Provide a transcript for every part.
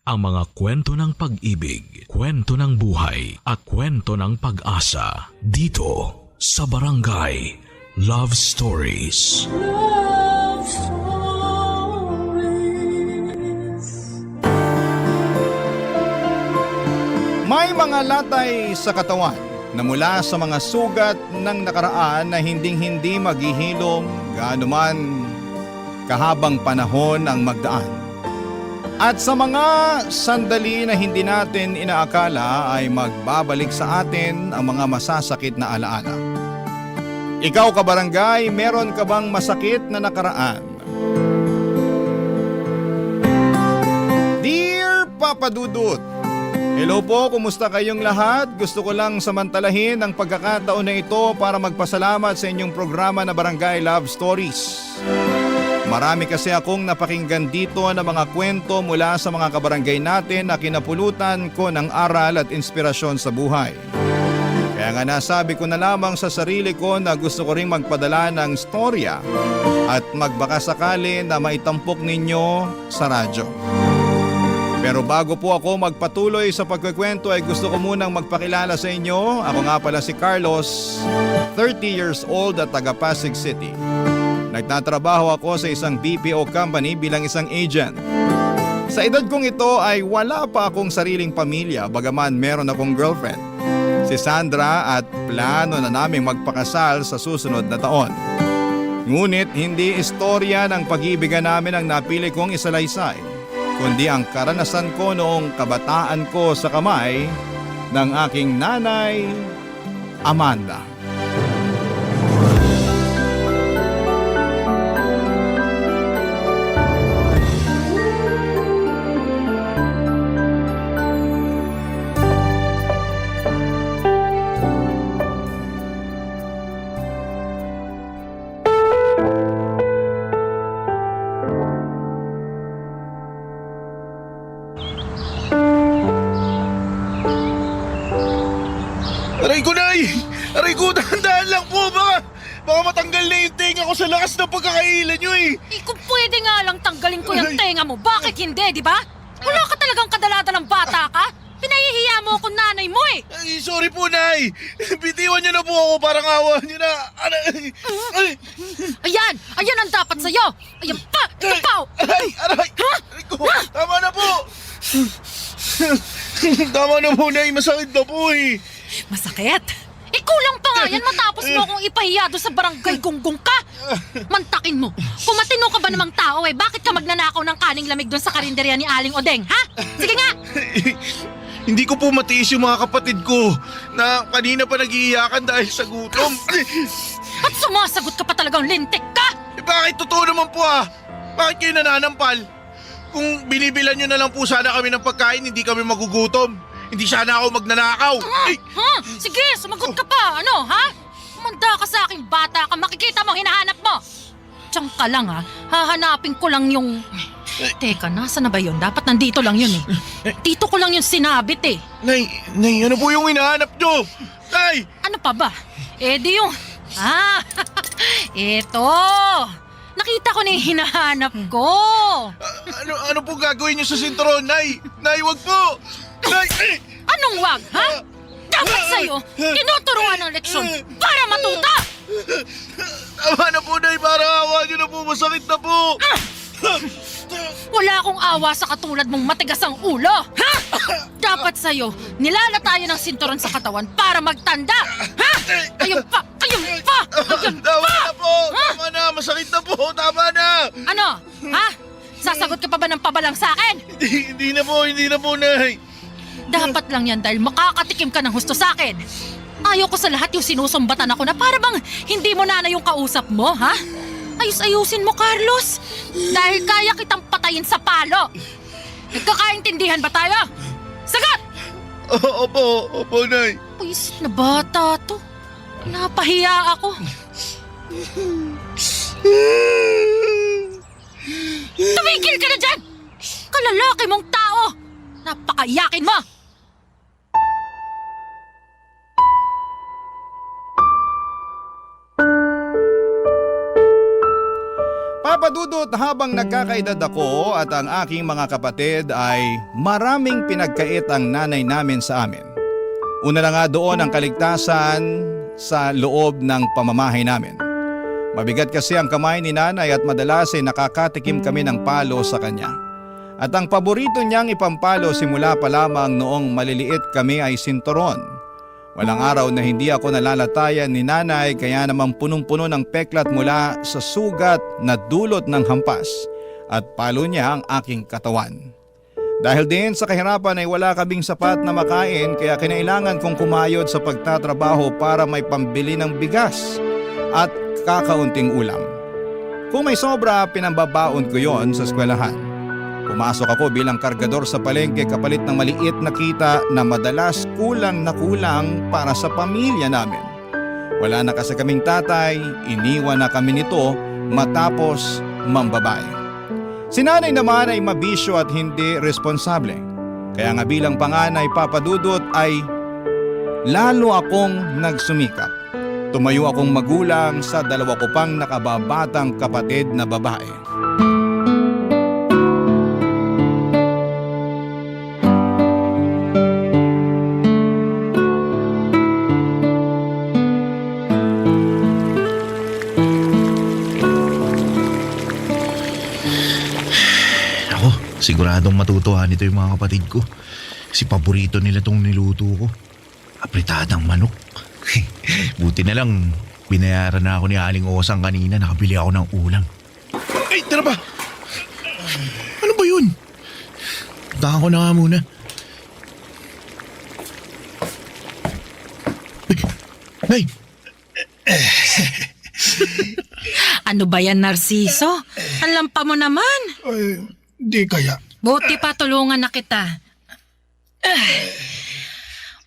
ang mga kwento ng pag-ibig, kwento ng buhay, at kwento ng pag-asa dito sa Barangay Love Stories. Love Stories. May mga latay sa katawan na mula sa mga sugat ng nakaraan na hinding-hindi maghihilom gaano man kahabang panahon ang magdaan. At sa mga sandali na hindi natin inaakala ay magbabalik sa atin ang mga masasakit na alaala. Ikaw kabarangay, meron ka bang masakit na nakaraan? Dear Papa Dudut, hello po, kumusta kayong lahat? Gusto ko lang samantalahin ang pagkakataon na ito para magpasalamat sa inyong programa na Barangay Love Stories. Marami kasi akong napakinggan dito na mga kwento mula sa mga kabarangay natin na kinapulutan ko ng aral at inspirasyon sa buhay. Kaya nga nasabi ko na lamang sa sarili ko na gusto ko ring magpadala ng storya at magbakasakali na maitampok ninyo sa radyo. Pero bago po ako magpatuloy sa pagkikwento ay gusto ko munang magpakilala sa inyo. Ako nga pala si Carlos, 30 years old at taga Pasig City. Nagtatrabaho ako sa isang BPO company bilang isang agent. Sa edad kong ito ay wala pa akong sariling pamilya bagaman meron akong girlfriend, si Sandra, at plano na naming magpakasal sa susunod na taon. Ngunit hindi istorya ng pag-ibigan namin ang napili kong isalaysay, kundi ang karanasan ko noong kabataan ko sa kamay ng aking nanay, Amanda. Aray ko, Nay! Aray ko, dahan-dahan lang po! Baka matanggal na yung tenga ko sa lakas ng pagkakailan nyo eh! Kung pwede nga lang tanggalin ko yung tenga mo, bakit hindi, di ba? Wala ka talagang kadaladalang bata ka? Pinahihiya mo akong nanay mo eh! Ay, sorry po, Nay! Bitiwan nyo na po ako, parang awa nyo na! Aray! Ayan ang dapat sa'yo! Ayan pa! Ito pa! Aray! Aray! Aray ko! Tama na po! Tama na po, Nay! Masakit na po eh! Masakit? Kulang pa nga yan matapos mo akong ipahiya doon sa barangay gunggong ka! Mantakin mo! Kung matino ka ba namang tao eh, bakit ka magnanakaw ng kaning lamig doon sa karinderya ni Aling Odeng, ha? Sige nga! Hindi ko po matiis yung mga kapatid ko na kanina pa nag-iiyakan dahil sa gutom. At sumasagot ka pa talagang lintik ka! Bakit totoo naman po ah? Bakit kayo nananampal? Kung binibilan nyo na lang po sana kami ng pagkain, hindi kami magugutom. Hindi sana ako magnanakaw. Sige, sumagot ka pa. Ano, ha? Umanda ka sa aking bata ka. Makikita mo, hinahanap mo. Diyan ka lang, ha? Hahanapin ko lang yung... Teka, nasa na ba yun? Dapat nandito lang yun, eh. Dito ko lang yung sinabit, eh. Nay, ano po yung hinahanap nyo? Nay! Ano pa ba? Di yung... Eto! Nakita ko na yung hinahanap ko. Ano po gagawin nyo sa sinturon, Nay? Nay, wag po! Nay! Anong wag, ha? Dapat sa'yo, tinuturuan ng leksyon para matuta! Tama na po, Nay. Para awa nyo na po. Masakit na po. Wala akong awa sa katulad mong matigas ang ulo, ha? Dapat sa'yo, nilalatayan ng sinturon sa katawan para magtanda, ha? Ayun pa! Ayun pa! Ayun Tama pa! na po. Ha? Tama na. Masakit na po. Tama na. Ano? Ha? Sasagot ka pa ba ng pabalang sa akin? Hindi na po. Hindi na po, Nay. Dapat lang yan dahil makakatikim ka ng husto sa akin. Ayaw ko sa lahat yung sinusumbatan ako na para bang hindi mo na yung kausap mo, ha? Ayus-ayusin mo, Carlos. Dahil kaya kitang patayin sa palo. Nagkakaintindihan ba tayo? Sagot! Opo, Nay. Paisit na bata to. Napahiya ako. Tumigil ka na dyan! Kalalaki mong tao! Napakaiyakin mo! Papa Dudut, habang nagkakaedad ako at ang aking mga kapatid ay maraming pinagkait ang nanay namin sa amin. Una na nga doon ang kaligtasan sa loob ng pamamahay namin. Mabigat kasi ang kamay ni nanay at madalas ay nakakatikim kami ng palo sa kanya. At ang paborito niyang ipampalo simula pa lamang noong maliliit kami ay sinturon. Walang araw na hindi ako nalalatayan ni nanay, kaya naman punong-puno ng peklat mula sa sugat na dulot ng hampas at palo niya ang aking katawan. Dahil din sa kahirapan ay wala kaming sapat na makain, kaya kinailangan kong kumayod sa pagtatrabaho para may pambili ng bigas at kakaunting ulam. Kung may sobra, pinambabaon ko yon sa eskwelahan. Pumasok ako bilang kargador sa palengke kapalit ng maliit na kita na madalas kulang na kulang para sa pamilya namin. Wala na kasi kaming tatay, iniwan na kami nito matapos mambabae. Si nanay naman ay mabisyo at hindi responsable. Kaya nga bilang panganay, Papa Dudut, ay lalo akong nagsumikap. Tumayo akong magulang sa dalawa ko pang nakababatang kapatid na babae. Siguradong matutuhan nito yung mga kapatid ko. Si paborito nila tong niluto ko. Apritadang manok. Buti na lang, binayaran na ako ni Aling Osang kanina. Nakabili ako ng ulam. Ay, tara ba? Ano ba yun? Puntahan ko na nga muna. Ay, Nay! Ano ba yan, Narciso? Ang lampa mo naman. Ay, di kaya. Buti pa tulungan na kita.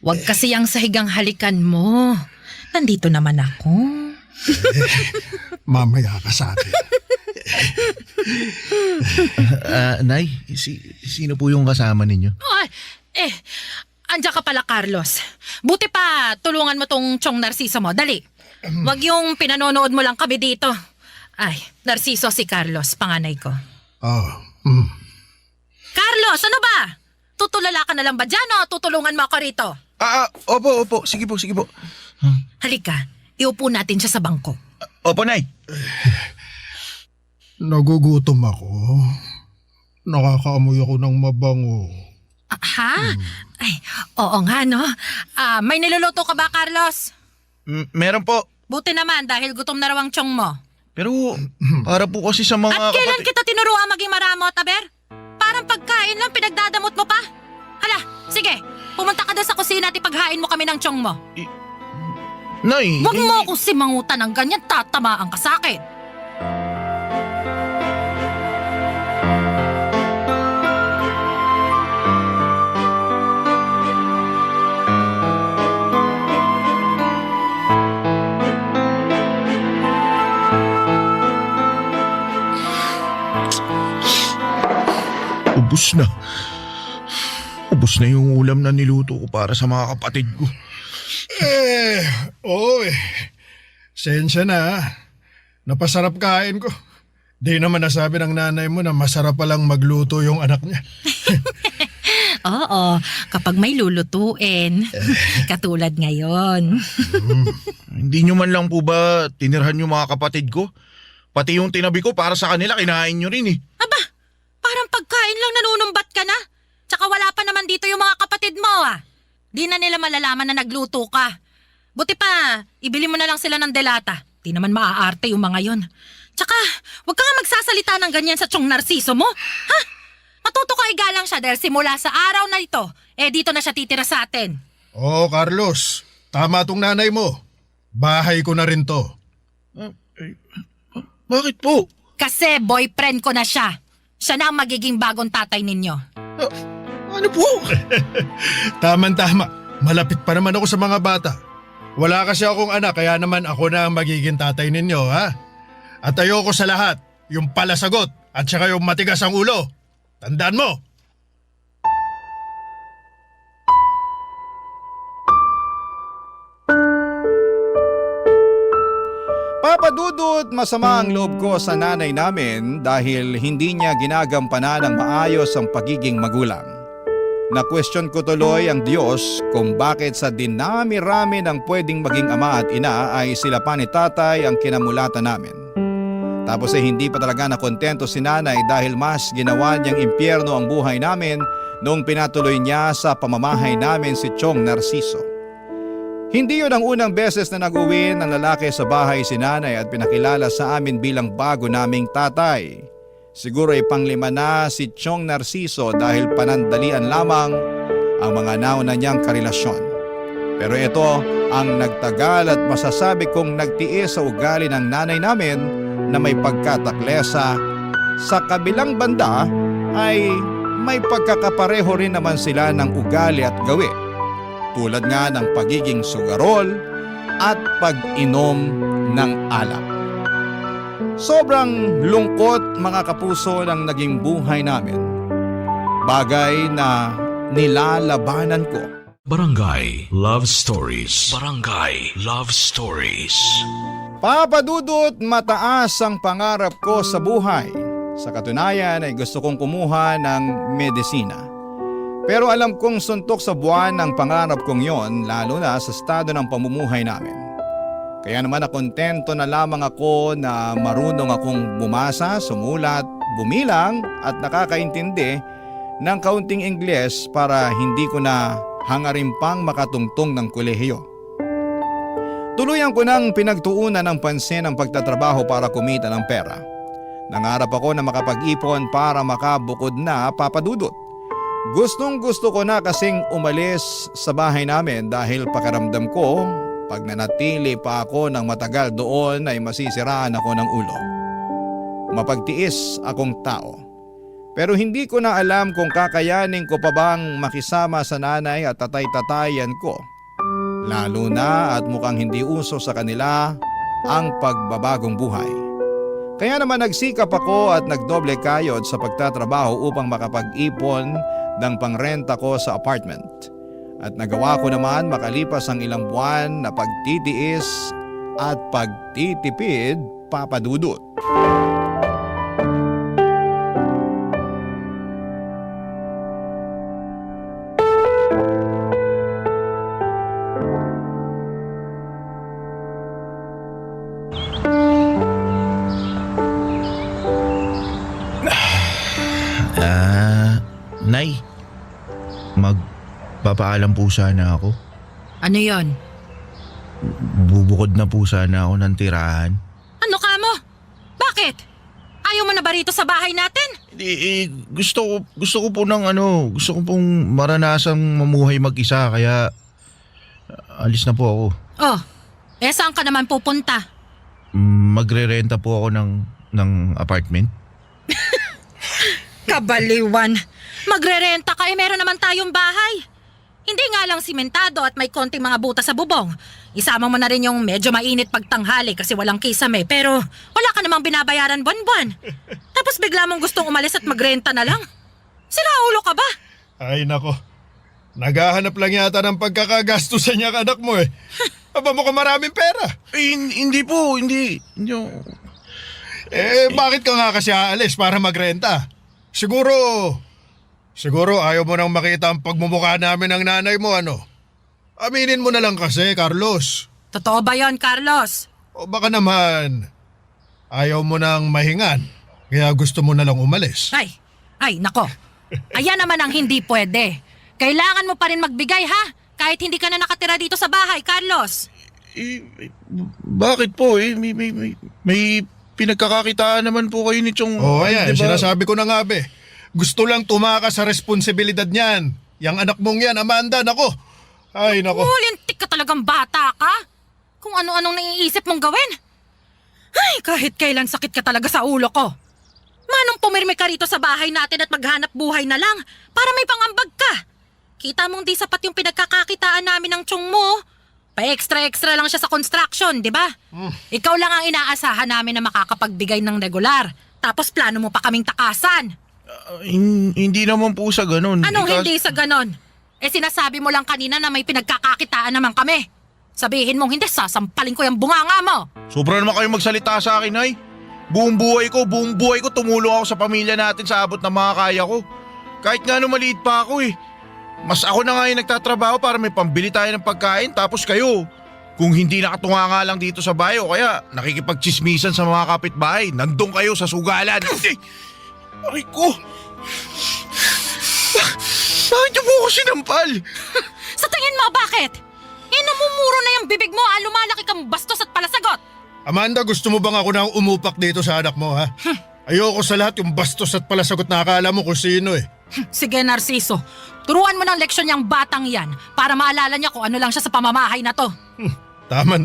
Huwag kasi ang sahigang halikan mo. Nandito naman ako. Mamaya ka sa akin. Nay, sino po yung kasama ninyo? Ay, andiyan ka pala, Carlos. Buti pa tulungan mo tong Chong Narciso mo. Dali. Huwag yung pinanonood mo lang kami dito. Ay, Narciso si Carlos, panganay ko. Carlos, ano ba? Tutulala ka na lang ba dyan o tutulungan mo ako rito? Opo. Sige po. Halika, iupo natin siya sa bangko. Opo, Nay. Nagugutom ako. Nakakaamoy ako ng mabango. Ha? Ay, oo nga no. May niluluto ka ba, Carlos? Meron po. Buti naman dahil gutom na raw ang tiyong mo. Pero para po kasi sa mga At kailan kita tinuruan maging maramot, Aber? Parang pagkain lang pinagdadamot mo pa. Hala, sige. Pumunta ka doon sa kusina at ipaghain mo kami ng tiyong mo. Nay! Huwag mo akong simangutan ng ganyan, tatamaan ka sa akin. Ubus na yung ulam na niluto ko para sa mga kapatid ko. Sensya na. Napasarap kain ko. Di naman nasabi ng nanay mo na masarap palang magluto yung anak niya. Oo, kapag may lulutuin. Katulad ngayon. Hindi nyo man lang po ba tinirhan yung mga kapatid ko? Pati yung tinabi ko para sa kanila, kinain nyo rin eh. Aba, parang pagkain lang nanunumbat ka na. Tsaka wala pa naman dito yung mga kapatid mo Di na nila malalaman na nagluto ka. Buti pa, ibili mo na lang sila ng delata. Di naman maaarte yung mga yon. Tsaka, huwag ka nga magsasalita ng ganyan sa Chong Narciso mo. Ha? Matuto ka igalang siya dahil simula sa araw na ito, dito na siya titira sa atin. Carlos. Tama tong nanay mo. Bahay ko na rin to. Bakit po? Kasi boyfriend ko na siya. Siya na ang magiging bagong tatay ninyo. Ano po? Tama. Malapit pa naman ako sa mga bata. Wala kasi akong anak, kaya naman ako na ang magiging tatay ninyo, ha? At ayoko sa lahat, yung palasagot at saka yung matigas ang ulo. Tandaan mo! Papa Dudut, masama ang loob ko sa nanay namin dahil hindi niya ginagampanan ng maayos ang pagiging magulang. Na-question ko tuloy ang Diyos kung bakit sa dinami-rami ng pwedeng maging ama at ina ay sila pa ni tatay ang kinamulatan namin. Tapos hindi pa talaga nakontento si nanay dahil mas ginawa niyang impyerno ang buhay namin noong pinatuloy niya sa pamamahay namin si Chong Narciso. Hindi yun ang unang beses na nag-uwi ng lalaki sa bahay si nanay at pinakilala sa amin bilang bago naming tatay. Siguro ay panglima na si Chong Narciso dahil panandalian lamang ang mga nauna niyang karelasyon. Pero ito ang nagtagal at masasabi kong nagtiis sa ugali ng nanay namin na may pagkataklesa. Sa kabilang banda ay may pagkakapareho rin naman sila ng ugali at gawi. Tulad nga ng pagiging sugarol at pag-inom ng alak. Sobrang lungkot mga kapuso ng naging buhay namin. Bagay na nilalabanan ko. Barangay Love Stories. Barangay Love Stories. Papa Dudut, mataas ang pangarap ko sa buhay. Sa katunayan ay gusto kong kumuha ng medisina. Pero alam kong suntok sa buwan ang pangarap kong yon, lalo na sa estado ng pamumuhay namin. Kaya naman nakontento na lamang ako na marunong akong bumasa, sumulat, bumilang at nakakaintindi ng kaunting Ingles para hindi ko na hangarin pang makatungtong ng kolehiyo. Tuluyan ko nang pinagtuunan ng pansin ang pagtatrabaho para kumita ng pera. Nangarap ako na makapag-ipon para makabukod na, Papa Dudut. Gustong gusto ko na kasing umalis sa bahay namin dahil pakiramdam ko pag nanatili pa ako ng matagal doon ay masisiraan ako ng ulo. Mapagtiis akong tao. Pero hindi ko na alam kung kakayanin ko pa bang makisama sa nanay at tatay-tatayan ko. Lalo na at mukhang hindi uso sa kanila ang pagbabagong buhay. Kaya naman nagsikap ako at nagdoble kayod sa pagtatrabaho upang makapag-ipon ng pangrenta ko sa apartment. At nagawa ko naman makalipas ang ilang buwan na pagtitiis at pagtitipid, Papa Dudut. Nay, magpapaalam po sana ako. Ano yon? Bubukod na po sana ako ng tirahan. Ano ka mo? Bakit? Ayaw mo na ba rito sa bahay natin? Gusto ko po gusto ko pong maranasang mamuhay mag-isa kaya alis na po ako. Oh, saan ka naman pupunta? Magre-renta po ako ng apartment. Kabaliwan. Magrerenta ka meron naman tayong bahay. Hindi nga lang simentado at may konting mga butas sa bubong. Isama mo na rin yung medyo mainit pagtanghali kasi walang kisame pero wala ka namang binabayaran buwan-buwan. Tapos bigla mong gustong umalis at magrenta na lang. Sira ulo ka ba? Ay nako, naghahanap lang yata ng pagkakagastusan niya anak mo eh. Aba mo ka maraming pera. Hindi po, hindi. Bakit ka nga kasi aalis para magrenta? Siguro ayaw mo nang makita ang pagmumukha namin ng nanay mo ano? Aminin mo na lang kasi, Carlos. Totoo ba yon, Carlos? O baka naman ayaw mo nang mahingan kaya gusto mo na lang umalis. Ay, nako. Ayan naman ang hindi pwede. Kailangan mo pa rin magbigay ha? Kahit hindi ka na nakatira dito sa bahay, Carlos. Bakit po may pinagkakakitaan naman po kayo ni Chong. Ayan, diba? sinasabi ko na nga be. Gusto lang tumakas sa responsibilidad niyan. Yang anak mong yan, Amanda, nako. Ay, nako. Lintik ka talagang bata ka. Kung ano-anong naiisip mong gawin. Ay, kahit kailan sakit ka talaga sa ulo ko. Manong pumirmi ka rito sa bahay natin at maghanap buhay na lang para may pangambag ka. Kita mong di sapat yung pinagkakakitaan namin ng Chong mo. Pa-extra-extra lang siya sa construction, di ba? Ikaw lang ang inaasahan namin na makakapagbigay ng regular. Tapos plano mo pa kaming takasan. Hindi naman po sa ganon. Anong hindi sa ganon? Sinasabi mo lang kanina na may pinagkakakitaan naman kami. Sabihin mong hindi, sasampalin ko yung bunganga mo. Sobra naman kayo magsalita sa akin, Nay. Buong buhay ko tumulong ako sa pamilya natin sa abot ng mga kaya ko. Kahit nga maliit pa ako eh. Mas ako na nga yung nagtatrabaho para may pambili tayo ng pagkain, tapos kayo. Kung hindi nakatunga nga lang dito sa bayo, kaya nakikipagchismisan sa mga kapitbahay, nandun kayo sa sugalan. Aray ko! Bakit niyo po ako sinampal? Sa tingin mo, bakit? Namumuro na yung bibig mo, lumalaki kang bastos at palasagot. Amanda, gusto mo bang ako nang umupak dito sa anak mo, ha? Ayoko sa lahat yung bastos at palasagot na akala mo kung sino eh. Sige, Narciso. Turuan mo ng leksyon yung batang yan para maalala niya kung ano lang siya sa pamamahay na to. Tama.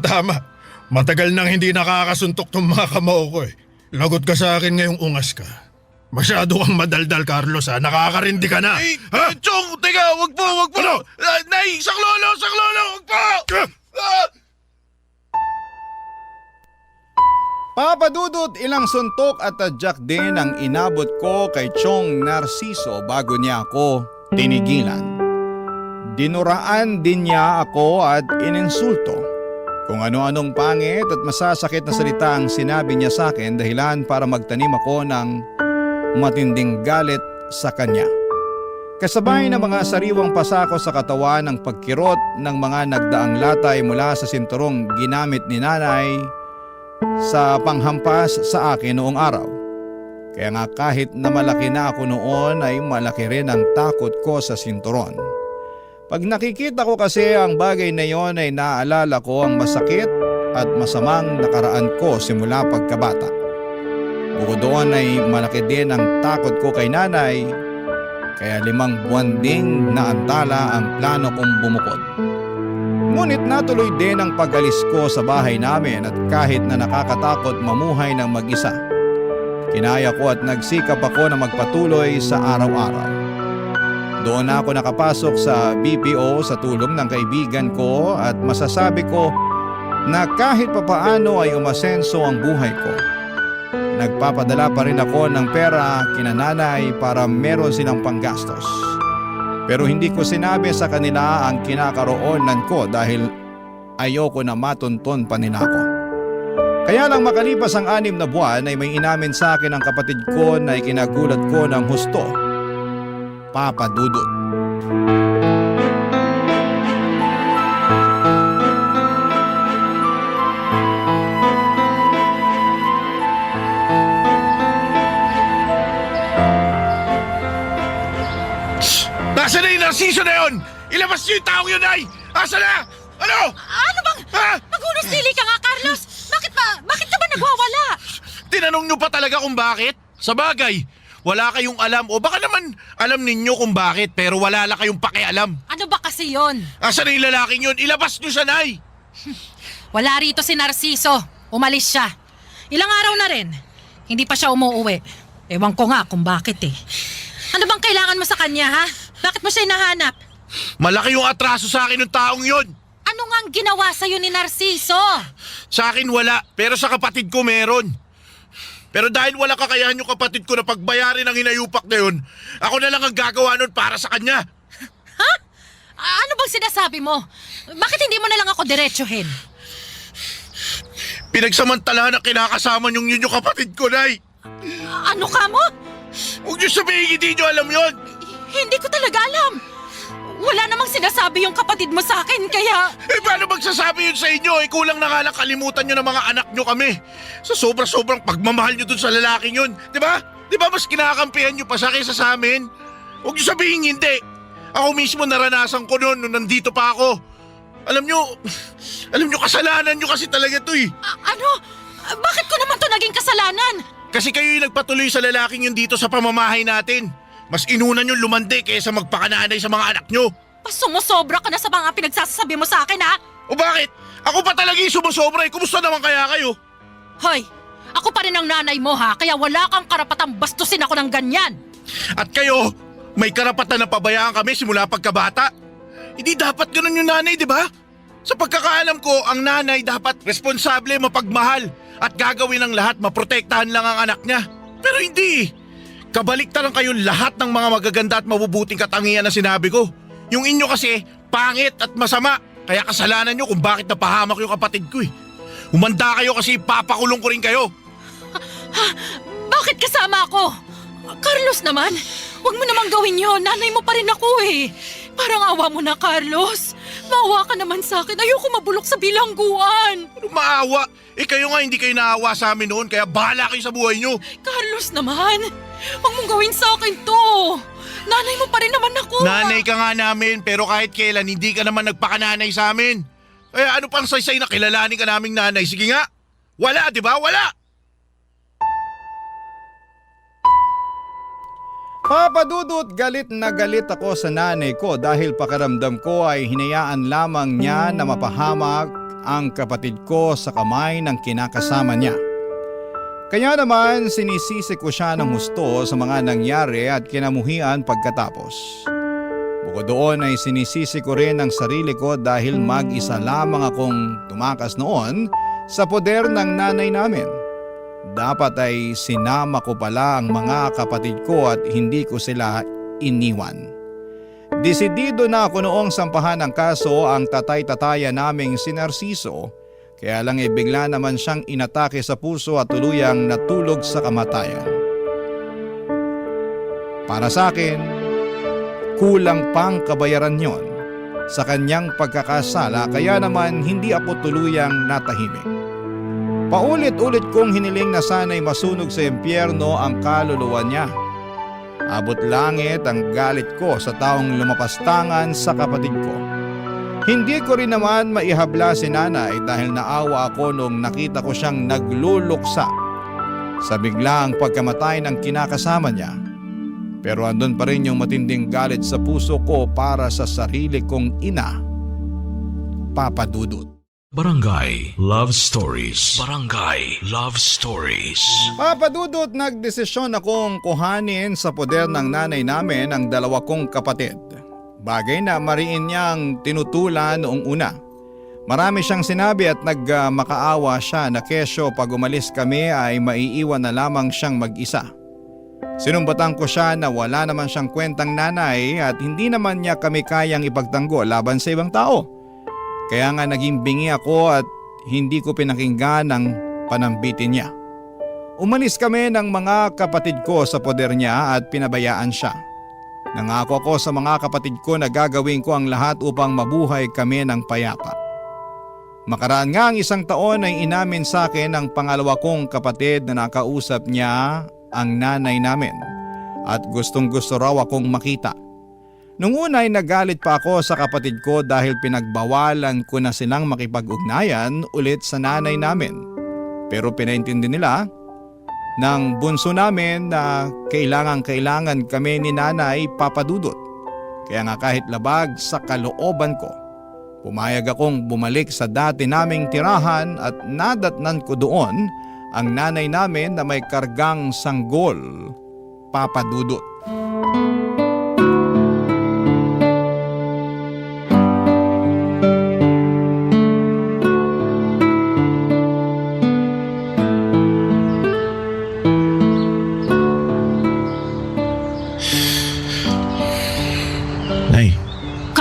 Matagal nang hindi nakakasuntok tong mga kamao ko eh. Lagot ka sa akin ngayong ungas ka. Masyado kang madaldal, Carlos, ha? Nakakarindi ka na. Ay, Ha? Chong, teka, wag po. Ano? Nay, saklolo, wag po. Papa Dudut, ilang suntok at tadyak din ang inabot ko kay Chong Narciso bago niya ako tinigilan. Dinuraan din niya ako at ininsulto. Kung ano-anong pangit at masasakit na salita ang sinabi niya sa akin, dahilan para magtanim ako ng matinding galit sa kanya. Kasabay ng mga sariwang pasako sa katawan ng pagkirot ng mga nagdaang latay mula sa sinturong ginamit ni nanay sa panghampas sa akin noong araw. Kaya nga kahit na malaki na ako noon ay malaki rin ang takot ko sa sinturon. Pag nakikita ko kasi ang bagay na yon ay naalala ko ang masakit at masamang nakaraan ko simula pagkabata. Bukod doon ay malaki din ang takot ko kay nanay, kaya 5 buwan ding naantala ang plano kong bumukod. Ngunit natuloy din ang pag-alis ko sa bahay namin at kahit na nakakatakot mamuhay ng mag-isa, kinaya ko at nagsikap ako na magpatuloy sa araw-araw. Doon ako nakapasok sa BPO sa tulong ng kaibigan ko at masasabi ko na kahit papaano ay umasenso ang buhay ko. Nagpapadala pa rin ako ng pera kina nanay para meron silang panggastos. Pero hindi ko sinabi sa kanila ang kinakaroonan ko dahil ayoko na matunton pa nila ako. Kaya lang makalipas ang 6 na buwan ay may inamin sa akin ang kapatid ko na ikinagulat ko ng husto. Papa Dudut. Nasaan na yung Narciso na yun? Ilabas niyo yung tao yun, Nay! Asa na? Ano? Ano bang? Ha? Magunos dili ka nga, Carlos! Bakit ka ba nagwawala? Tinanong niyo pa talaga kung bakit? Sa bagay, wala kayong alam o baka naman alam ninyo kung bakit pero wala lang kayong pakialam. Ano ba kasi yon? Asa na yung lalaking yun? Ilabas niyo siya, Nay! Wala rito si Narciso. Umalis siya. Ilang araw na rin. Hindi pa siya umuuwi. Ewan ko nga kung bakit eh. Ano bang kailangan mo sa kanya, ha? Bakit mo siya hinahanap? Malaki yung atraso sa akin ng taong yun. Ano nga ang ginawa sa'yo ni Narciso? Sa akin wala, pero sa kapatid ko meron. Pero dahil wala kakayahan yung kapatid ko na pagbayarin ang hinayupak na yun, ako na lang ang gagawa nun para sa kanya. Ha? Ano bang sinasabi mo? Bakit hindi mo na lang ako diretsuhin? Pinagsamantalahan na kinakasama niyong yun yung kapatid ko, Nay. Ano ka mo? Huwag niyo sabihin hindi niyo alam yun. Hindi ko talaga alam. Wala namang sinasabi yung kapatid mo sa akin, kaya... Paano magsasabi yun sa inyo? Kulang na nga lang kalimutan nyo ng mga anak nyo kami. Sa sobra-sobrang pagmamahal nyo dun sa lalaking yun. Di ba? Di ba mas kinakampihan nyo pa siya kaysa sa amin? Huwag nyo sabihin hindi. Ako mismo naranasan ko noon nung nandito pa ako. Alam nyo kasalanan nyo kasi talaga to eh. Ano? Bakit ko naman to naging kasalanan? Kasi kayo yung nagpatuloy sa lalaking yun dito sa pamamahay natin. Mas inunan yung lumande kaysa magpakananay sa mga anak nyo. Sumusobra ka na sa mga pinagsasabi mo sa akin, ha? O bakit? Ako pa talaga yung sumusobra eh. Kumusta naman kaya kayo? Hoy, ako pa rin ang nanay mo, ha? Kaya wala kang karapatang bastusin ako ng ganyan. At kayo, may karapatan na pabayaan kami simula pagkabata. Hindi dapat ganun yung nanay, di ba? Sa pagkakaalam ko, ang nanay dapat responsable, mapagmahal at gagawin ng lahat, maprotektahan lang ang anak niya. Pero hindi. Kabaliktaran kayong lahat ng mga magaganda at mabubuting katangian na sinabi ko. Yung inyo kasi, pangit at masama. Kaya kasalanan nyo kung bakit napahamak yung kapatid ko eh. Humanda kayo kasi papakulong ko rin kayo. Bakit kasama ako? Carlos naman, huwag mo namang gawin yun. Nanay mo pa rin ako eh. Parang awa mo na, Carlos. Maawa ka naman sa akin. Ayoko mabulok sa bilangguan. Ano maawa? Eh kayo nga hindi kayo naawa sa amin noon kaya bahala kayo sa buhay nyo. Carlos naman, huwag mong gawin sa akin to. Nanay mo pa rin naman ako. Nanay ka nga namin pero kahit kailan hindi ka naman nagpakananay sa amin. Kaya ano pang saysay na kilalanin ka naming nanay? Sige nga. Wala, di ba? Wala! Papa Dudut, galit na galit ako sa nanay ko dahil pakiramdam ko ay hinayaan lamang niya na mapahamak ang kapatid ko sa kamay ng kinakasama niya. Kaya naman sinisisi ko siya ng husto sa mga nangyari at kinamuhian pagkatapos. Bukod doon ay sinisisi ko rin ang sarili ko dahil mag-isa lamang akong tumakas noon sa poder ng nanay namin. Dapat ay sinama ko pala ang mga kapatid ko at hindi ko sila iniwan. Desidido na ako noong sampahan ng kaso ang tatay-tataya naming si Narciso, kaya lang bigla naman siyang inatake sa puso at tuluyang natulog sa kamatayan. Para sa akin, kulang pang kabayaran yon sa kanyang pagkakasala kaya naman hindi ako tuluyang natahimik. Paulit-ulit kong hiniling na sana'y masunog sa impyerno ang kaluluwa niya. Abot langit ang galit ko sa taong lumapastangan sa kapatid ko. Hindi ko rin naman maihabla si nanay dahil naawa ako nung nakita ko siyang nagluluksa sa biglaang pagkamatay ng kinakasama niya. Pero andun pa rin yung matinding galit sa puso ko para sa sarili kong ina, Papa Dudut. Barangay Love Stories. Barangay Love Stories. Papa Dudut, nagdesisyon akong kuhanin sa poder ng nanay namin ang dalawa kong kapatid. Bagay na mariin niyang tinutulan noong una. Marami siyang sinabi at nagmakaawa siya na kesyo pag umalis kami ay maiiwan na lamang siyang mag-isa. Sinumbatan ko siya na wala naman siyang kwentang nanay at hindi naman niya kami kayang ipagtanggol laban sa ibang tao. Kaya nga naging bingi ako at hindi ko pinakinggan ang panambitin niya. Umalis kami ng mga kapatid ko sa poder niya at pinabayaan siya. Nangako ako sa mga kapatid ko na gagawin ko ang lahat upang mabuhay kami ng payapa. Makaraan nga ang 1 taon ay inamin sa akin ng pangalawa kong kapatid na nakausap niya ang nanay namin at gustong gusto raw akong makita. Nung una ay nagalit pa ako sa kapatid ko dahil pinagbawalan ko na silang makipag-ugnayan ulit sa nanay namin. Pero pinaintindi nila ng bunso namin na kailangan kami ni nanay, Papa Dudut. Kaya nga kahit labag sa kalooban ko, pumayag akong bumalik sa dati naming tirahan at nadatnan ko doon ang nanay namin na may kargang sanggol, Papa Dudut.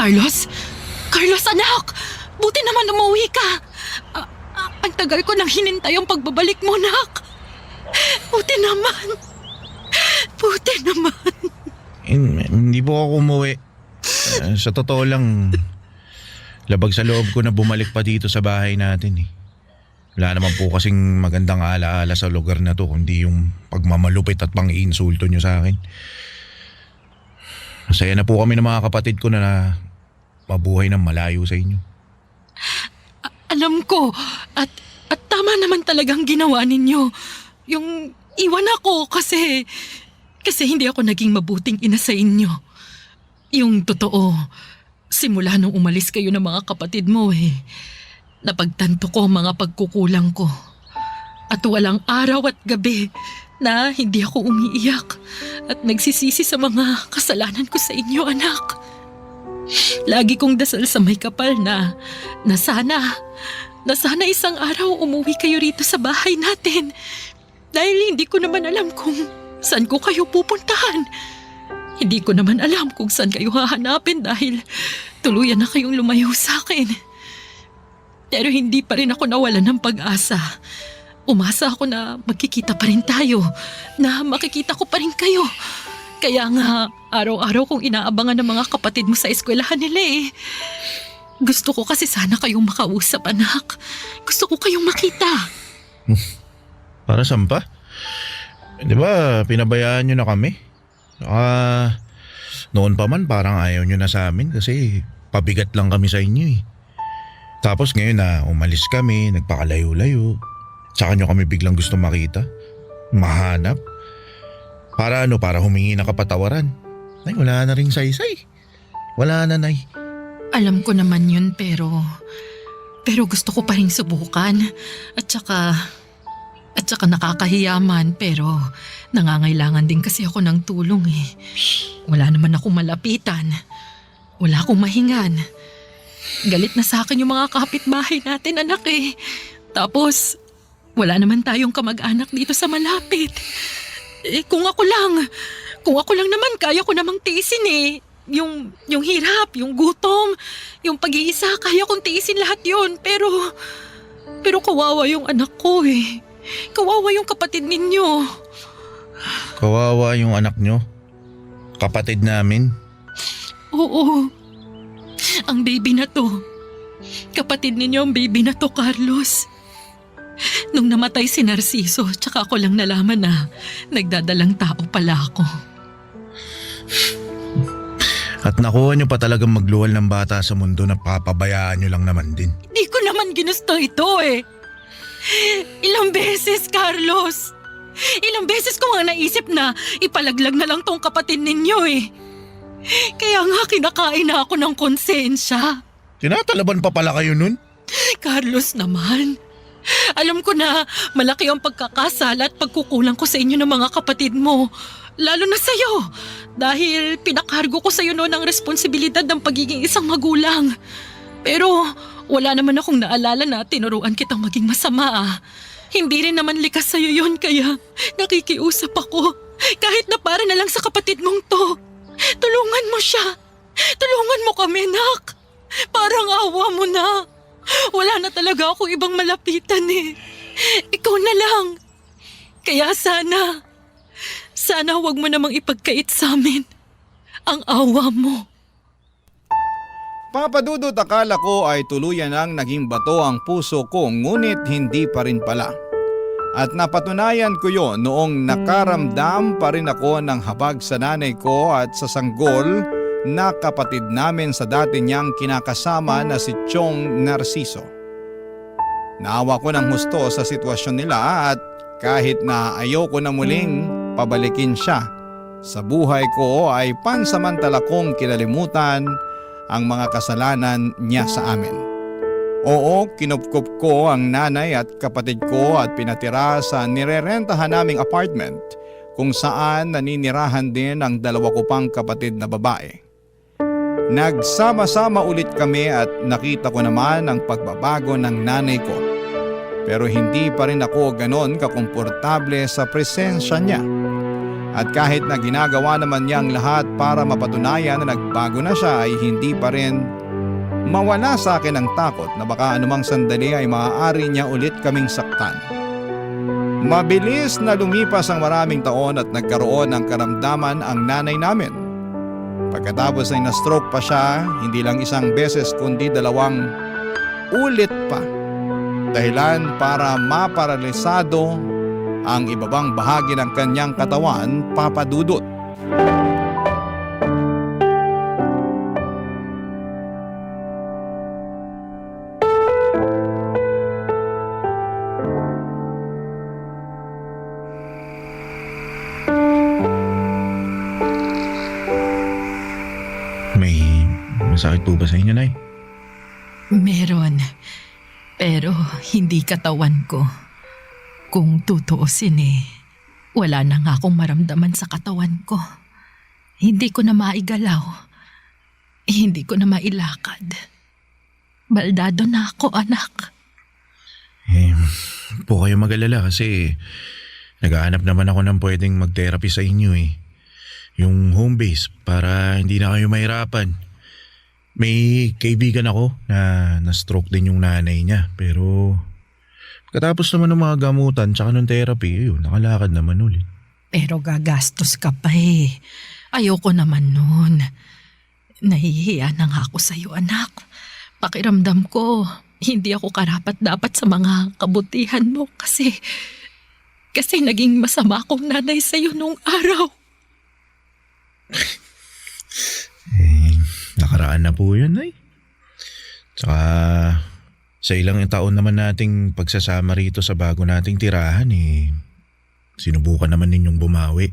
Carlos? Carlos, anak! Buti naman umuwi ka! Ang tagal ko nang hinintay ang pagbabalik mo, anak! Buti naman! Buti naman! Hindi po ako umuwi. Sa totoo lang, labag sa loob ko na bumalik pa dito sa bahay natin eh. Wala naman po kasing magandang alaala sa lugar na to kundi yung pagmamalupit at pang-iinsulto nyo sa akin. Masaya na po kami ng mga kapatid ko na mabuhay ng malayo sa inyo. Alam ko, at tama naman talagang ginawa ninyo. Yung iwan ako kasi hindi ako naging mabuting ina sa inyo. Yung totoo, simula nung umalis kayo ng mga kapatid mo napagtanto ko ang mga pagkukulang ko. At walang araw at gabi na hindi ako umiiyak at nagsisisi sa mga kasalanan ko sa inyo, anak. Lagi kong dasal sa may kapal na sana isang araw umuwi kayo rito sa bahay natin. Dahil hindi ko naman alam kung saan ko kayo pupuntahan. Hindi ko naman alam kung saan kayo hahanapin dahil tuluyan na kayong lumayo sa akin. Pero hindi pa rin ako nawalan ng pag-asa. Umasa ako na magkikita pa rin tayo, na makikita ko pa rin kayo. Kaya nga, araw-araw kong inaabangan ng mga kapatid mo sa eskwelahan nila eh. Gusto ko kasi sana kayong makausap, anak. Gusto ko kayong makita. Para saan pa? Di ba pinabayaan nyo na kami? Noon pa man parang ayaw nyo na sa amin kasi pabigat lang kami sa inyo eh. Tapos ngayon na umalis kami, nagpakalayo-layo. Tsaka nyo kami biglang gusto makita. Mahanap. Para humingi ng kapatawaran. Ay, wala na ring saysay. Wala na, Nay. Alam ko naman yun pero gusto ko pa rin subukan. At saka nakakahiyaman pero nangangailangan din kasi ako ng tulong eh. Wala naman akong malapitan. Wala akong mahingan. Galit na sa akin yung mga kapitbahay natin, anak eh. Tapos, wala naman tayong kamag-anak dito sa malapit. Eh kung ako lang naman kaya ko namang tiisin eh. Yung hirap, yung gutom, yung pag-iisa, kaya kong tiisin lahat yun. Pero kawawa yung anak ko eh. Kawawa yung kapatid ninyo. Kawawa yung anak nyo. Kapatid namin. Oo. Ang baby na to. Kapatid ninyo ang baby na to, Carlos. Nung namatay si Narciso, tsaka ako lang nalaman na nagdadalang tao pala ako. At nakuha nyo pa talagang magluwal ng bata sa mundo na papabayaan nyo lang naman din. Di ko naman ginusto ito eh. Ilang beses, Carlos. Ilang beses ko nga naisip na ipalaglag na lang tong kapatid ninyo eh. Kaya nga kinakain na ako ng konsensya. Tinatalaban pa pala kayo nun? Carlos naman. Alam ko na malaki ang pagkakasala at pagkukulang ko sa inyo ng mga kapatid mo. Lalo na sa'yo. Dahil pinakargo ko sa'yo noon ang responsibilidad ng pagiging isang magulang. Pero wala naman akong naalala na tinuruan kitang maging masama ah. Hindi rin naman likas sa'yo yun kaya nakikiusap ako. Kahit na para na lang sa kapatid mong to. Tulungan mo siya. Tulungan mo kami, nak. Parang awa mo na. Wala na talaga ako ibang malapitan eh. Ikaw na lang. Kaya sana wag mo namang ipagkait sa amin ang awa mo. Papadudot, akala ko ay tuluyan ang naging bato ang puso ko ngunit hindi pa rin pala. At napatunayan ko yon noong nakaramdam pa rin ako ng habag sa nanay ko at sa sanggol na kapatid namin sa dati niyang kinakasama na si Chong Narciso. Naawa ko ng husto sa sitwasyon nila at kahit na ayoko na muling pabalikin siya sa buhay ko ay pansamantala kong kinalimutan ang mga kasalanan niya sa amin. Oo, kinupkup ko ang nanay at kapatid ko at pinatira sa nirerentahan naming apartment kung saan naninirahan din ang dalawa ko pang kapatid na babae. Nagsama-sama ulit kami at nakita ko naman ang pagbabago ng nanay ko. Pero hindi pa rin ako ganon kakomportable sa presensya niya. At kahit na ginagawa naman niya ang lahat para mapatunayan na nagbago na siya ay hindi pa rin mawala sa akin ang takot na baka anumang sandali ay maaari niya ulit kaming saktan. Mabilis na lumipas ang maraming taon at nagkaroon ng karamdaman ang nanay namin. Pagkatapos ay na-stroke pa siya, hindi lang isang beses kundi 2 ulit pa. Dahilan para maparalisado ang ibabang bahagi ng kanyang katawan, papadudot. May masakit po ba sa inyo, Nay? Meron. Pero hindi katawan ko. Kung tutuusin wala na nga akong maramdaman sa katawan ko. Hindi ko na maigalaw. Hindi ko na mailakad. Baldado na ako, anak. Po kayo mag-alala kasi naghahanap naman ako ng pwedeng mag-therapy sa inyo eh. Yung home base para hindi na kayo mahirapan. May kaibigan ako na na-stroke din yung nanay niya. Pero katapos naman ng mga gamutan tsaka ng therapy, yun, nakalakad naman ulit. Pero gagastos ka pa eh. Ayoko naman nun. Nahihiya na nga ako sa'yo, anak. Pakiramdam ko, hindi ako karapat-dapat sa mga kabutihan mo kasi naging masama akong nanay sa'yo nung araw. Nakaraan na po yun, ay. Tsaka sa ilang taon naman nating pagsasama rito sa bago nating tirahan, sinubukan naman ninyong bumawi.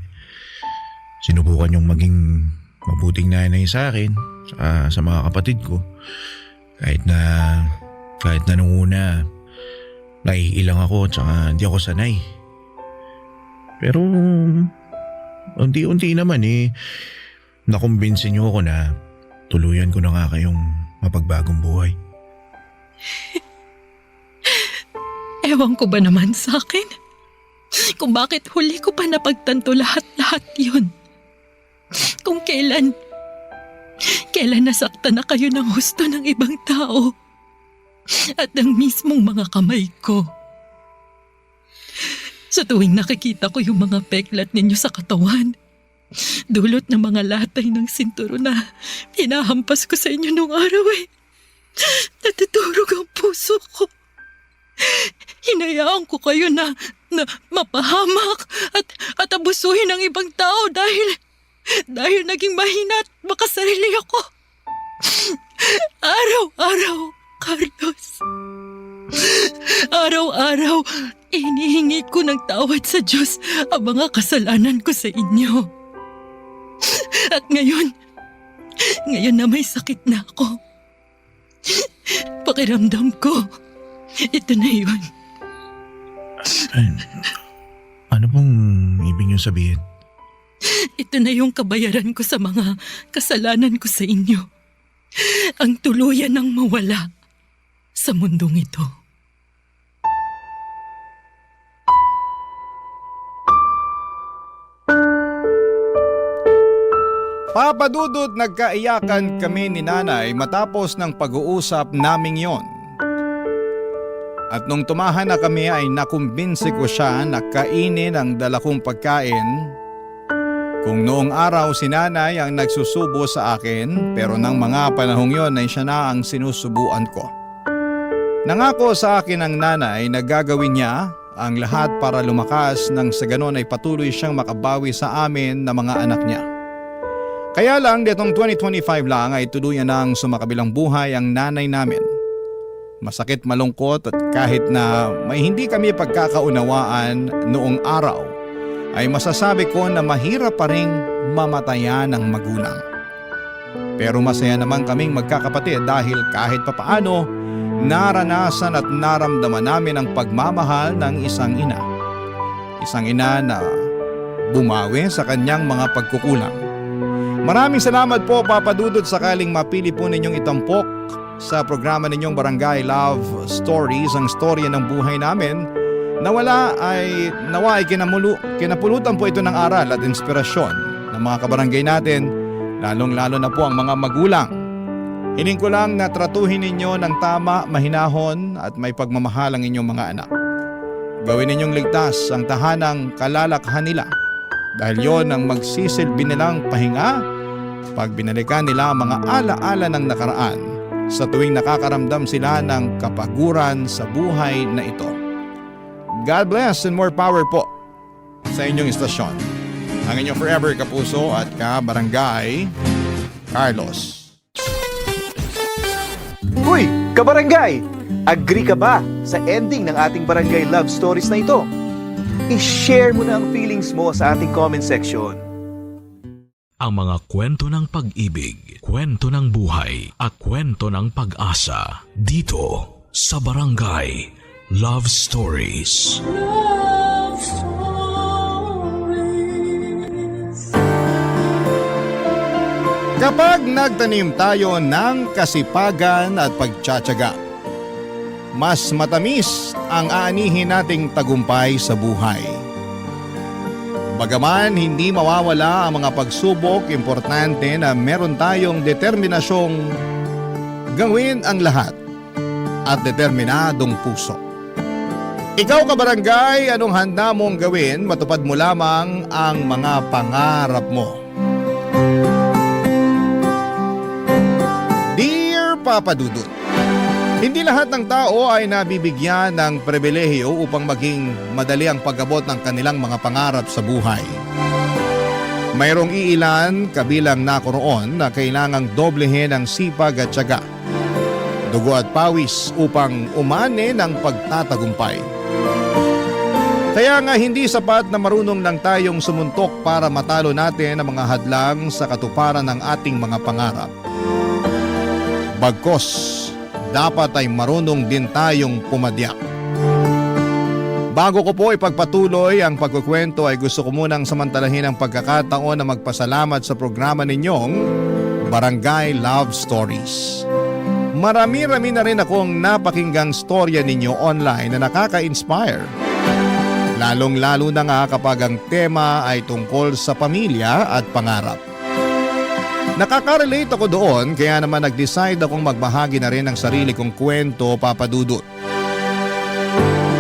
Sinubukan yung maging mabuting nanay sa akin, sa mga kapatid ko. Kahit na nung una, naiilang ako tsaka hindi ako sanay. Pero unti-unti naman nakumbinsin niyo ako na tuluyan ko na nga kayong mapagbagong buhay. Ewan ko ba naman sa akin? Kung bakit huli ko pa napagtanto lahat-lahat yun. Kung kailan nasaktan na kayo ng husto ng ibang tao at ng mismong mga kamay ko. Sa tuwing nakikita ko yung mga peklat ninyo sa katawan, dulot ng mga latay ng sinturo na pinahampas ko sa inyo nung araw natutulog ang puso ko. Hinayaan ko kayo na mapahamak at abusuhin ng ibang tao dahil naging mahina at makasarili ako. Araw-araw, Carlos. Araw-araw, inihingi ko ng tawad sa Diyos ang mga kasalanan ko sa inyo. At ngayon na may sakit na ako, pakiramdam ko, ito na yun. Ano pong ibig niyo sabihin? Ito na yung kabayaran ko sa mga kasalanan ko sa inyo. Ang tuluyan ng mawala sa mundong ito. Papa Dudut, nagkaiyakan kami ni nanay matapos ng pag-uusap naming yon. At nung tumahan na kami ay nakumbinsi ko siya na kainin ang dala kong pagkain. Kung noong araw si nanay ang nagsusubo sa akin, pero nang mga panahong yon ay siya na ang sinusubuan ko. Nangako sa akin ang nanay na gagawin niya ang lahat para lumakas nang sa ganon ay patuloy siyang makabawi sa amin na mga anak niya. Kaya lang ditong 2025 lang ay tuluyan nang sumakabilang buhay ang nanay namin. Masakit, malungkot at kahit na may hindi kami pagkakaunawaan noong araw, ay masasabi ko na mahirap pa ring mamatayan ng magulang. Pero masaya naman kaming magkakapatid dahil kahit papaano naranasan at naramdaman namin ang pagmamahal ng isang ina. Isang ina na bumawi sa kanyang mga pagkukulang. Maraming salamat po, Papa Dudut, sakaling mapili po ninyong itampok sa programa ninyong Barangay Love Stories ang storya ng buhay namin. Nawa ay kinapulutan po ito ng aral at inspirasyon ng mga kabarangay natin, lalong-lalo na po ang mga magulang. Hiling ko lang na tratuhin ninyo ng tama, mahinahon at may pagmamahal ang inyong mga anak. Gawin ninyong ligtas ang tahanang kalalakhan nila dahil yon ang magsisilbi nilang pahinga pag binalikan nila ang mga ala-ala ng nakaraan sa tuwing nakakaramdam sila ng kapaguran sa buhay na ito. God bless and more power po sa inyong istasyon. Ang inyong forever kapuso at kabarangay, Carlos. Uy, kabarangay! Agree ka ba sa ending ng ating barangay love stories na ito? I-share mo na ang feelings mo sa ating comment section. Ang mga kwento ng pag-ibig, kwento ng buhay at kwento ng pag-asa dito sa Barangay Love Stories. Love Stories. Kapag nagtanim tayo ng kasipagan at pagtsatsaga, mas matamis ang aanihin nating tagumpay sa buhay. Bagaman hindi mawawala ang mga pagsubok, importante na meron tayong determinasyong gawin ang lahat at determinadong puso. Ikaw kabarangay, anong handa mong gawin matupad mo lamang ang mga pangarap mo? Dear Papa Dudut, hindi lahat ng tao ay nabibigyan ng pribilehiyo upang maging madali ang pag-abot ng kanilang mga pangarap sa buhay. Mayroong iilan kabilang nakoroon na kailangang doblehin ang sipag at tiyaga, dugo at pawis upang umani ng pagtatagumpay. Kaya nga hindi sapat na marunong lang tayong sumuntok para matalo natin ang mga hadlang sa katuparan ng ating mga pangarap. Bagkus, dapat ay marunong din tayong pumadyak. Bago ko po ipagpatuloy ang pagkukwento ay gusto ko munang samantalahin ang pagkakataon na magpasalamat sa programa ninyong Barangay Love Stories. Marami-rami na rin akong napakinggang storya ninyo online na nakaka-inspire. Lalong-lalo na nga kapag ang tema ay tungkol sa pamilya at pangarap. Nakaka-relate ako doon kaya naman nag-decide akong magbahagi na rin ng sarili kong kwento, Papa Dudut.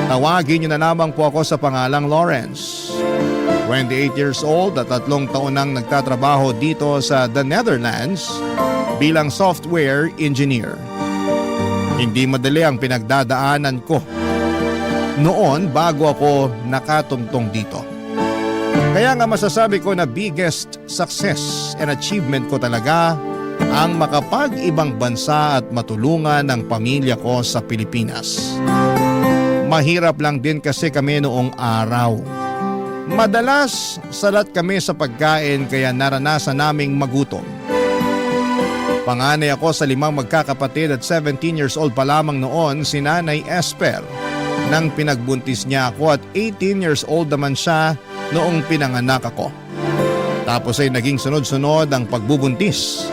Tawagin niyo na lamang po ako sa pangalang Lawrence. 28 years old at 3 taon nang nagtatrabaho dito sa The Netherlands bilang software engineer. Hindi madali ang pinagdadaanan ko noon bago ako nakatungtong dito. Kaya nga masasabi ko na biggest success and achievement ko talaga ang makapag-ibang bansa at matulungan ang pamilya ko sa Pilipinas. Mahirap lang din kasi kami noong araw. Madalas salat kami sa pagkain kaya naranasan naming magutom. Panganay ako sa 5 magkakapatid at 17 years old pa lamang noon si Nanay Esper nang pinagbuntis niya ako at 18 years old naman siya noong pinanganak ako. Tapos ay naging sunod-sunod ang pagbubuntis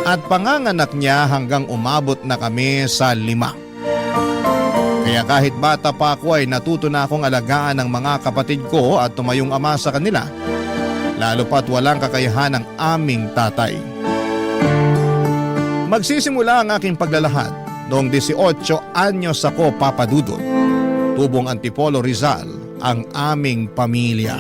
at panganganak niya hanggang umabot na kami sa 5. Kaya kahit bata pa ako ay natuto na akong alagaan ng mga kapatid ko at tumayong ama sa kanila, lalo pat walang kakayahan ng aming tatay. Magsisimula ang aking paglalahad noong 18 anyos ako, Papa Dudut. Tubong Antipolo, Rizal ang aming pamilya.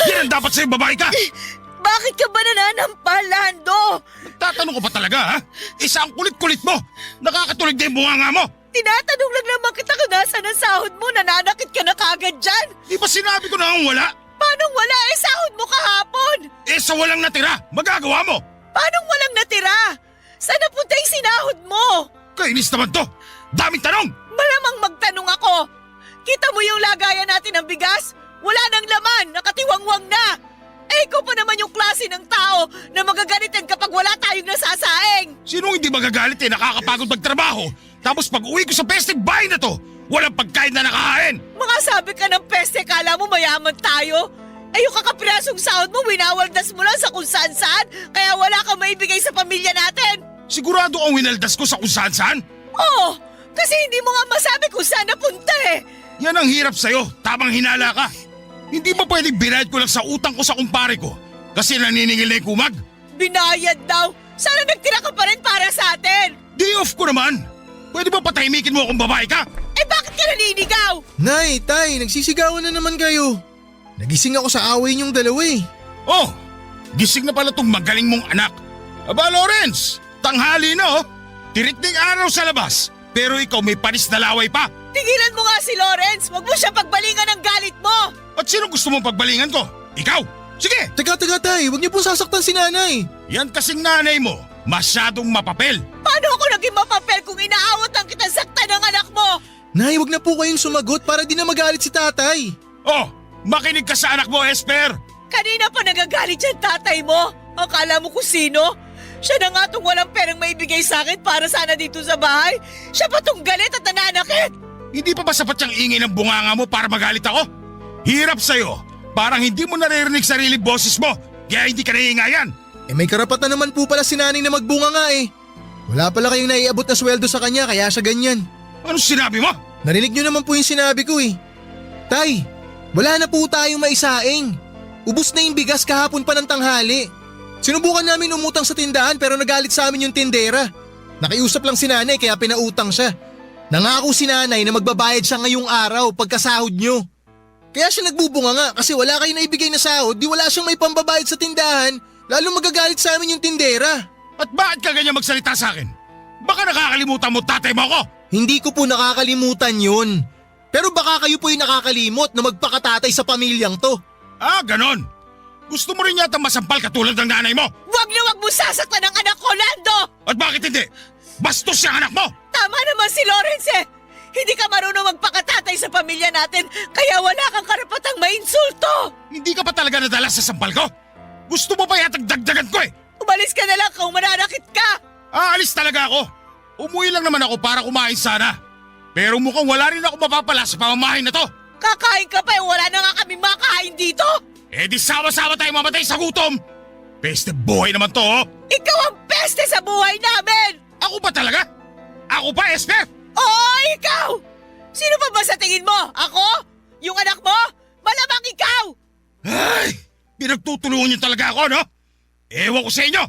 Yan ang dapat sa'yo, babae ka! Bakit ka ba nananampal, Lando? Tatanong ko pa talaga, ha? Isa ang kulit-kulit mo! Nakakatulig na yung bunganga mo! Tinatanong lang naman kita kung nasaan ang sahod mo, nananakit ka na kagad dyan. Di ba sinabi ko na ang wala? Paano wala sahod mo kahapon? Sa walang natira, magagawa mo! Paano walang natira? Saan napunta yung sinahod mo? Kainis naman to! Daming tanong! Malamang magtanong ako. Kita mo yung lagayan natin ng bigas? Wala nang laman, nakatiwangwang na. Ikaw pa naman yung klase ng tao na magagalitan kapag wala tayong nasasaing. Sinong hindi magagalit nakakapagod magtrabaho? Tapos pag uwi ko sa peste bahay na to, walang pagkain na nakahain! Mga sabi ka ng peste, kala mo mayaman tayo? Yung kakapirasong sahod mo, winawaldas mo lang sa kung saan-saan, kaya wala kang maibigay sa pamilya natin. Sigurado ang winaldas ko sa kung saan-saan? Oo, kasi hindi mo nga masabi kung saan napunta Yan ang hirap sa'yo, tamang hinala ka. Hindi ba pwedeng binayad ko lang sa utang ko sa kumpare ko? Kasi naniningil na yung kumag? Binayad daw? Sana nagtira ka pa rin para sa atin? Day off ko naman! Pwede ba patahimikin mo akong babae ka? Bakit ka naninigaw? Nay, tay, nagsisigawan na naman kayo. Nagising ako sa away niyong dalawa Oh, gising na pala tong magaling mong anak. Aba Lawrence, tanghali na Tirik ng araw sa labas, pero ikaw may panis na laway pa. Tigilan mo nga si Lawrence, wag mo siya pagbalingan ng galit mo. At sino gusto mong pagbalingan ko? Ikaw! Sige! Teka, tay, huwag niyo po sasaktan si nanay. Yan kasing nanay mo, masyadong mapapel. Paano ako naging mapapel kung inaawat ang kitang saktan ng anak mo? Nay, huwag na po kayong sumagot para di na magalit si tatay. Oh, makinig ka sa anak mo, Esper. Kanina pa nagagalit yung tatay mo. Akala mo kung sino? Siya na nga tong walang perang maibigay sa akin para sana dito sa bahay. Siya pa tong galit at nananakit. Hindi pa ba sapat yung ingay ng bunganga mo para magalit ako? Hirap sa'yo. Parang hindi mo naririnig sarili boses mo, kaya hindi ka naiingayan. May karapatan naman po pala si nanay na magbunga nga eh. Wala pala kayong naiabot na sweldo sa kanya kaya siya ganyan. Ano sinabi mo? Narinig niyo naman po yung sinabi ko eh. Tay, wala na po tayong maisaing. Ubus na yung bigas kahapon pa ng tanghali. Sinubukan namin umutang sa tindahan pero nagalit sa amin yung tindera. Nakiusap lang si nanay kaya pinautang siya. Nangako si nanay na magbabayad siya ngayong araw pagkasahod nyo. Kaya siya nagbubunga nga kasi wala kayo na ibigay na sahod, di wala siyang may pambabayad sa tindahan, lalo magagalit sa amin yung tindera. At bakit ka ganyan magsalita sa akin? Baka nakakalimutan mo tatay mo ako? Hindi ko po nakakalimutan yun. Pero baka kayo po yung nakakalimot na magpakatatay sa pamilyang to. Ah, ganon. Gusto mo rin yata masampal katulad ng nanay mo? Wag na wag mo sasaktan ang anak ko, Lando! At bakit hindi? Bastos siyang anak mo! Tama naman si Lawrence eh! Hindi ka marunong magpakatatay sa pamilya natin, kaya wala kang karapatang mainsulto! Hindi ka pa talaga nadala sa sampal ko? Gusto mo pa yatang dagdagan ko eh! Umalis ka na lang kung mananakit ka! Aalis talaga ako! Umuwi lang naman ako para kumain sana. Pero mukhang wala rin ako mapapala sa pamamahay na to! Kakain ka pa eh, wala na nga kami makain dito! Eh di sama-sama tayo mamatay sa gutom! Peste buhay naman to oh! Ikaw ang peste sa buhay namin! Ako ba talaga? Ako pa, Esper? Oo, ikaw! Sino pa ba sa tingin mo? Ako? Yung anak mo? Malamang ikaw! Ay! Pinagtutulungan niyo talaga ako, no? Ewan ko sa inyo!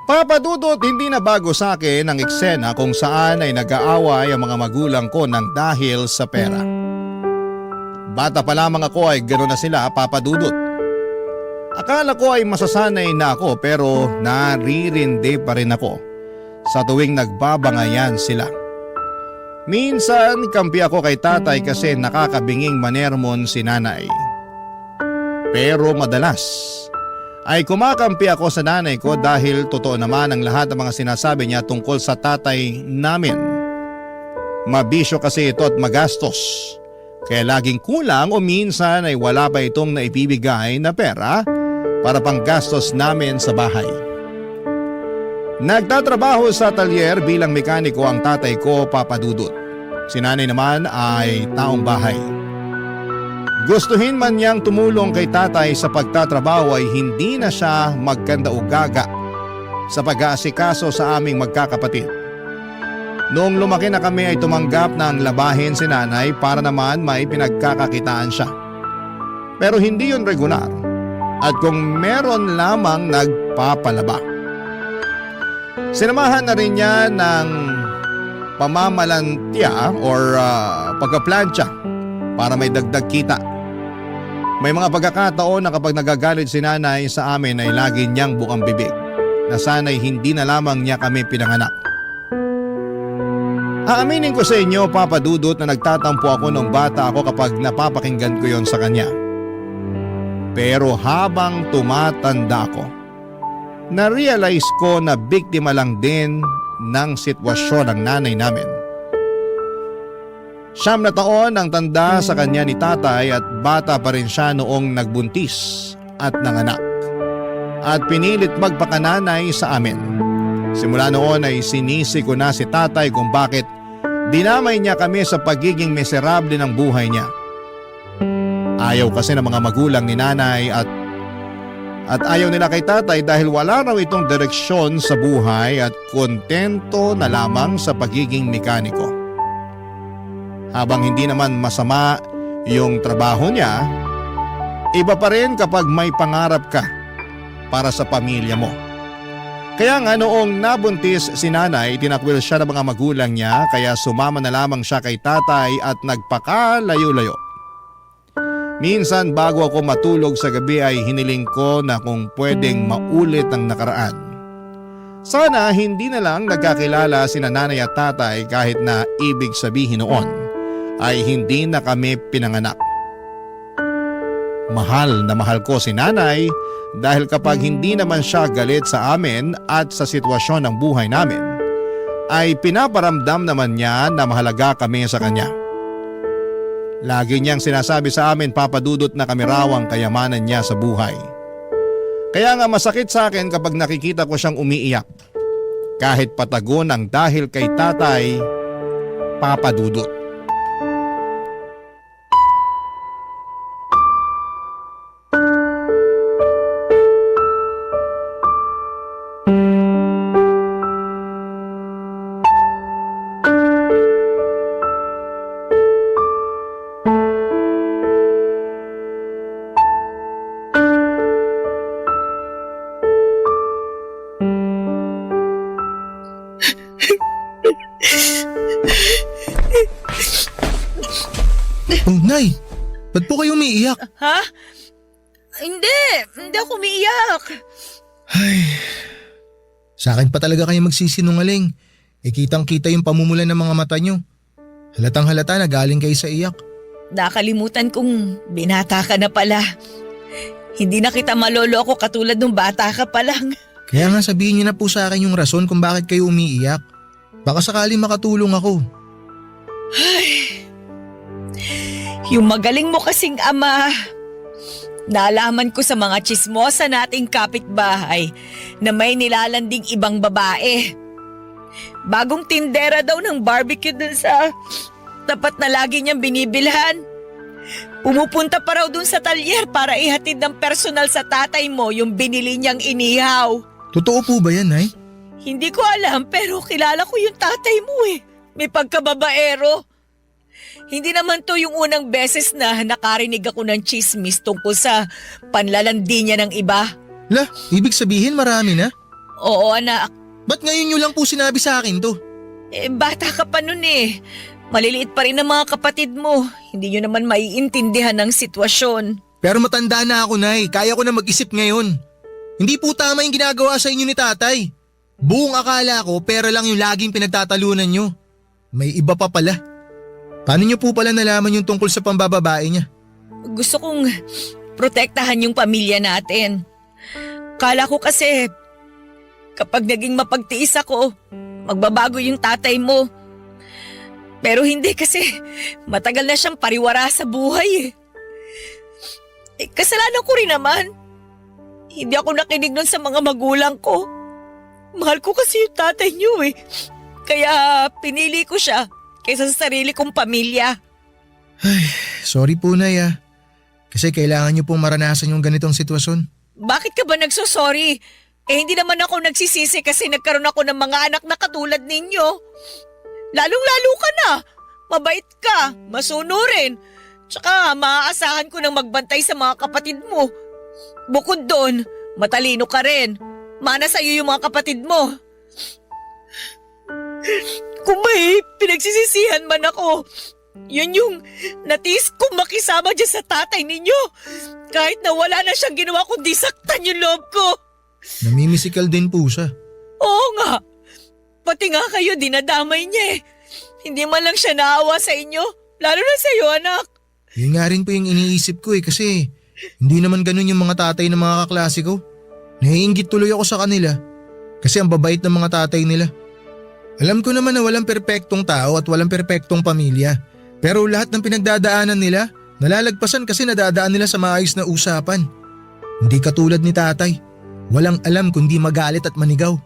Papa Dudut, hindi na bago sa akin ang eksena kung saan ay nag-aaway ang mga magulang ko ng dahil sa pera. Bata pa lamang ako ay gano'n na sila, Papa Dudut. Akala ko ay masasanay na ako pero naririndi pa rin ako sa tuwing nagbabangayan sila. Minsan kampi ako kay tatay kasi nakakabinging manermon si nanay. Pero madalas ay kumakampi ako sa nanay ko dahil totoo naman ang lahat ng mga sinasabi niya tungkol sa tatay namin. Mabisyo kasi ito at magastos. Kaya laging kulang o minsan ay wala pa itong naibibigay na pera para pang gastos namin sa bahay. Nagtatrabaho sa atelier bilang mekaniko ang tatay ko, Papa Dudut. Si nanay naman ay taong bahay. Gustuhin man niyang tumulong kay tatay sa pagtatrabaho ay hindi na siya magkanda-ugaga sa pag-aasikaso sa aming magkakapatid. Noong lumaki na kami ay tumanggap na ang labahin si nanay para naman may pinagkakakitaan siya. Pero hindi yun regular at kung meron lamang nagpapalaba. Sinamahan na rin niya ng pamamalantya or pagkaplantya para may dagdag kita. May mga pagkakataon na kapag nagagalit si nanay sa amin ay lagi niyang bukang bibig na sana'y hindi na lamang niya kami pinanganak. Aaminin ko sa inyo, Papa Dudut, na nagtatampo ako nung bata ako kapag napapakinggan ko yon sa kanya. Pero habang tumatanda ako, na-realize ko na biktima lang din ng sitwasyon ng nanay namin. 9 na taon ang tanda sa kanya ni tatay at bata pa rin siya noong nagbuntis at nanganak. At pinilit magpakananay sa amin. Simula noon ay sinisi ko na si tatay kung bakit dinamay niya kami sa pagiging miserable ng buhay niya. Ayaw kasi ng mga magulang ni nanay at ayaw nila kay tatay dahil wala raw itong direksyon sa buhay at kontento na lamang sa pagiging mekaniko. Habang hindi naman masama yung trabaho niya, iba pa rin kapag may pangarap ka para sa pamilya mo. Kaya nga noong nabuntis si nanay, tinakwil siya ng mga magulang niya kaya sumama na lamang siya kay tatay at nagpakalayo-layo. Minsan bago ako matulog sa gabi ay hiniling ko na kung pwedeng maulit ang nakaraan. Sana hindi na lang nagkakilala sina nanay at tatay kahit na ibig sabihin noon ay hindi na kami pinanganak. Mahal na mahal ko si nanay dahil kapag hindi naman siya galit sa amin at sa sitwasyon ng buhay namin, ay pinaparamdam naman niya na mahalaga kami sa kanya. Lagi niyang sinasabi sa amin, Papa Dudut, na kami raw ang kayamanan niya sa buhay. Kaya nga masakit sa akin kapag nakikita ko siyang umiiyak. kahit patago ng dahil kay Tatay Papa Dudut. Oh, Nay! Ba't po kayo umiiyak? Ha? Hindi ako umiiyak. Sa akin pa talaga kayo magsisinungaling. Kitang-kita yung pamumulan ng mga mata nyo. Halatang halata na galing kayo sa iyak. Nakalimutan kong binata ka na pala. Hindi na kita maloloko katulad nung bata ka pa lang. Kaya nga sabihin niyo na po sa akin yung rason kung bakit kayo umiiyak. Baka sakali makatulong ako. Yung magaling mo kasing ama. Naalaman ko sa mga tsismosa nating kapitbahay na may nilalanding ibang babae. Bagong tindera daw ng barbecue dun sa tapat na lagi niyang binibilhan. Pumupunta pa raw dun sa talyer para ihatid ng personal sa tatay mo yung binili niyang inihaw. Totoo po ba yan, Nay? Hindi ko alam pero kilala ko yung tatay mo eh. May pagkababaero. Hindi naman to yung unang beses na nakarinig ako ng chismis tungkol sa panlalandi niya ng iba. La, ibig sabihin marami na? Oo anak. Ba't ngayon nyo lang po sinabi sa akin to? Bata ka pa nun eh. Maliliit pa rin ang mga kapatid mo. Hindi nyo naman maiintindihan ng sitwasyon. Pero matanda na ako, Nay. Kaya ko na mag-isip ngayon. Hindi po tama yung ginagawa sa inyo ni tatay. Buong akala ko pera lang yung laging pinagtatalunan nyo. May iba pa pala. Paano nyo po pala nalaman yung tungkol sa pambababae niya? Gusto kong protektahan yung pamilya natin. Kala ko kasi kapag naging mapagtiis ako, magbabago yung tatay mo. Pero hindi kasi matagal na siyang pariwara sa buhay eh. Kasalanan ko rin naman. Hindi ako nakinig nun sa mga magulang ko. Mahal ko kasi yung tatay niyo eh. Kaya pinili ko siya kaysa sa sarili kong pamilya. Ay, sorry po, Nay ah. Kasi kailangan nyo pong maranasan yung ganitong sitwasyon. Bakit ka ba nagsosorry? Hindi naman ako nagsisisi kasi nagkaroon ako ng mga anak na katulad ninyo. Lalong-lalo ka na. Mabait ka, masunurin. Tsaka maaasahan ko ng magbantay sa mga kapatid mo. Bukod doon, matalino ka rin. Mana sa'yo yung mga kapatid mo. Kung may pinagsisisihan man ako, yun yung natiis kong makisama dyan sa tatay ninyo. Kahit na wala na siyang ginawa kundi saktan yung loob ko. Namimisikal din po siya. Oo nga. Pati nga kayo dinadamay niya eh. Hindi man lang siya naawa sa inyo. Lalo na sa'yo anak. Yun nga rin po yung iniisip ko eh kasi hindi naman ganun yung mga tatay ng mga kaklase ko. Naiinggit tuloy ako sa kanila kasi ang babait ng mga tatay nila. Alam ko naman na walang perpektong tao at walang perpektong pamilya. Pero lahat ng pinagdadaanan nila, nalalagpasan kasi nadadaan nila sa maayos na usapan. Hindi katulad ni tatay. Walang alam kundi magalit at manigaw.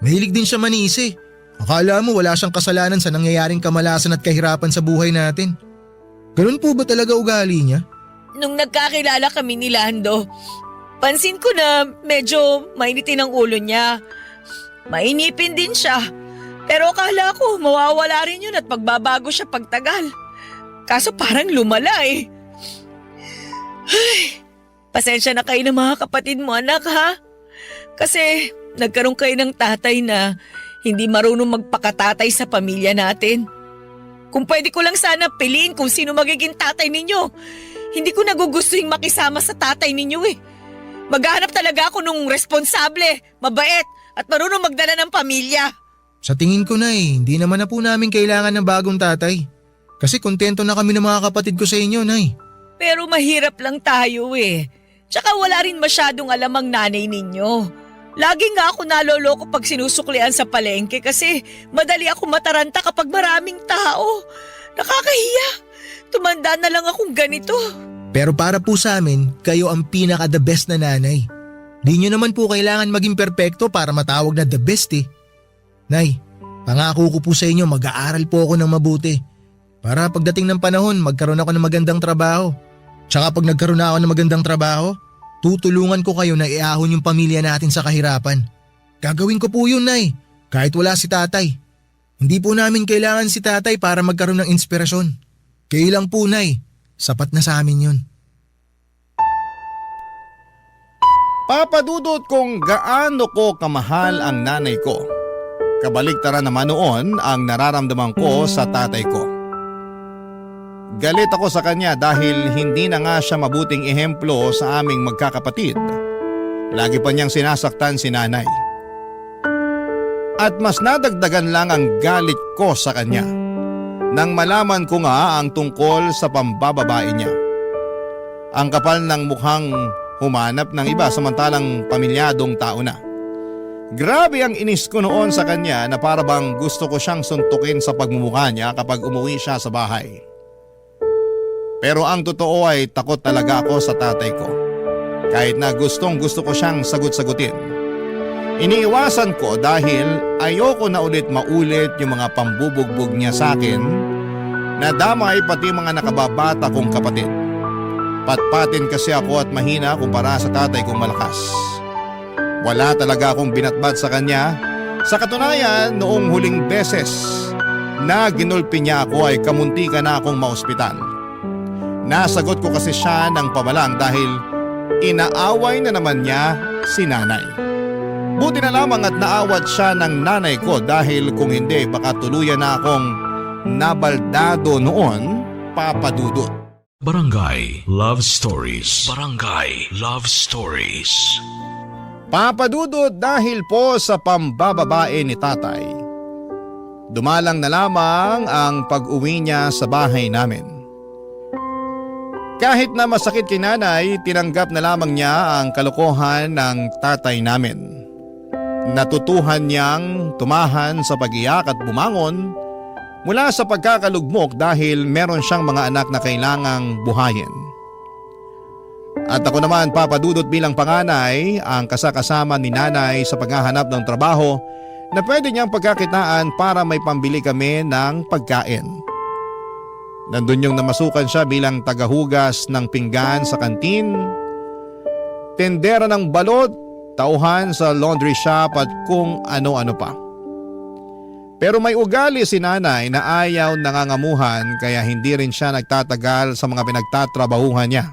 Mahilig din siya manisi. Akala mo wala siyang kasalanan sa nangyayaring kamalasan at kahirapan sa buhay natin. Ganun po ba talaga ugali niya? Nung nagkakilala kami ni Lando, pansin ko na medyo mainitin ang ulo niya. Mainipin din siya. Pero akala ko mawawala rin yun at pagbabago siya pagtagal. Kaso parang lumala eh. Ay, pasensya na kayo ng mga kapatid mo anak ha. Kasi nagkaroon kayo ng tatay na hindi marunong magpakatatay sa pamilya natin. Kung pwede ko lang sana piliin kung sino magiging tatay ninyo. Hindi ko nagugustuhin makisama sa tatay ninyo eh. Maghahanap talaga ako nung responsable, mabait at marunong magdala ng pamilya. Sa tingin ko na hindi naman na po namin kailangan ng bagong tatay. Kasi kontento na kami ng mga kapatid ko sa inyo, Nay. Pero mahirap lang tayo eh. Tsaka wala rin masyadong alam ang nanay ninyo. Lagi nga ako naloloko pag sinusuklian sa palengke kasi madali ako mataranta kapag maraming tao. Nakakahiya. Tumanda na lang akong ganito. Pero para po sa amin, kayo ang pinaka the best na nanay. Di nyo naman po kailangan maging perpekto para matawag na the best eh. Nay, pangako ko po sa inyo mag-aaral po ako ng mabuti. Para pagdating ng panahon magkaroon ako ng magandang trabaho. Tsaka pag nagkaroon na ako ng magandang trabaho, tutulungan ko kayo na iahon yung pamilya natin sa kahirapan. Gagawin ko po yun, Nay, kahit wala si tatay. Hindi po namin kailangan si tatay para magkaroon ng inspirasyon. Kayo lang po, Nay. Sapat na sa amin yun. Papadudot kung gaano ko kamahal ang nanay ko. Kabaliktaran naman noon ang nararamdaman ko sa tatay ko. Galit ako sa kanya dahil hindi na nga siya mabuting ehemplo sa aming magkakapatid. Lagi pa niyang sinasaktan si nanay. At mas nadagdagan lang ang galit ko sa kanya nang malaman ko nga ang tungkol sa pambababae niya. Ang kapal ng mukhang humanap ng iba samantalang pamilyadong tao na. Grabe ang inis ko noon sa kanya na parabang gusto ko siyang suntukin sa pagmumukha niya kapag umuwi siya sa bahay. Pero ang totoo ay takot talaga ako sa tatay ko. Kahit na gustong gusto ko siyang sagot-sagutin. Iniiwasan ko dahil ayoko na ulit maulit yung mga pambubugbog niya sa akin na damay pati mga nakababata kong kapatid. Patpatin kasi ako at mahina kumpara sa tatay kong malakas. Wala talaga akong binatbat sa kanya. Sa katunayan, noong huling beses na ginulpi niya ako ay kamuntika na akong maospital. Nasagot ko kasi siya ng pamalang dahil inaaway na naman niya si nanay. Buti na lamang at naawat siya ng nanay ko dahil kung hindi baka tuluyan na akong nabaldado noon, papadudot. Barangay Love Stories. Barangay Love Stories. Papadudot dahil po sa pambababae ni tatay. Dumalang na lamang ang pag-uwi niya sa bahay namin. Kahit na masakit kay nanay, tinanggap na lamang niya ang kalokohan ng tatay namin. Natutuhan niyang tumahan sa pag-iyak at bumangon mula sa pagkakalugmok dahil meron siyang mga anak na kailangang buhayin. At ako naman papadudot bilang panganay ang kasakasama ni nanay sa paghahanap ng trabaho na pwede niyang pagkakitaan para may pambili kami ng pagkain. Nandun yung namasukan siya bilang tagahugas ng pinggan sa kantin, tendera ng balot, tauhan sa laundry shop at kung ano-ano pa. Pero may ugali si nanay na ayaw nangangamuhan kaya hindi rin siya nagtatagal sa mga pinagtatrabahuhan niya.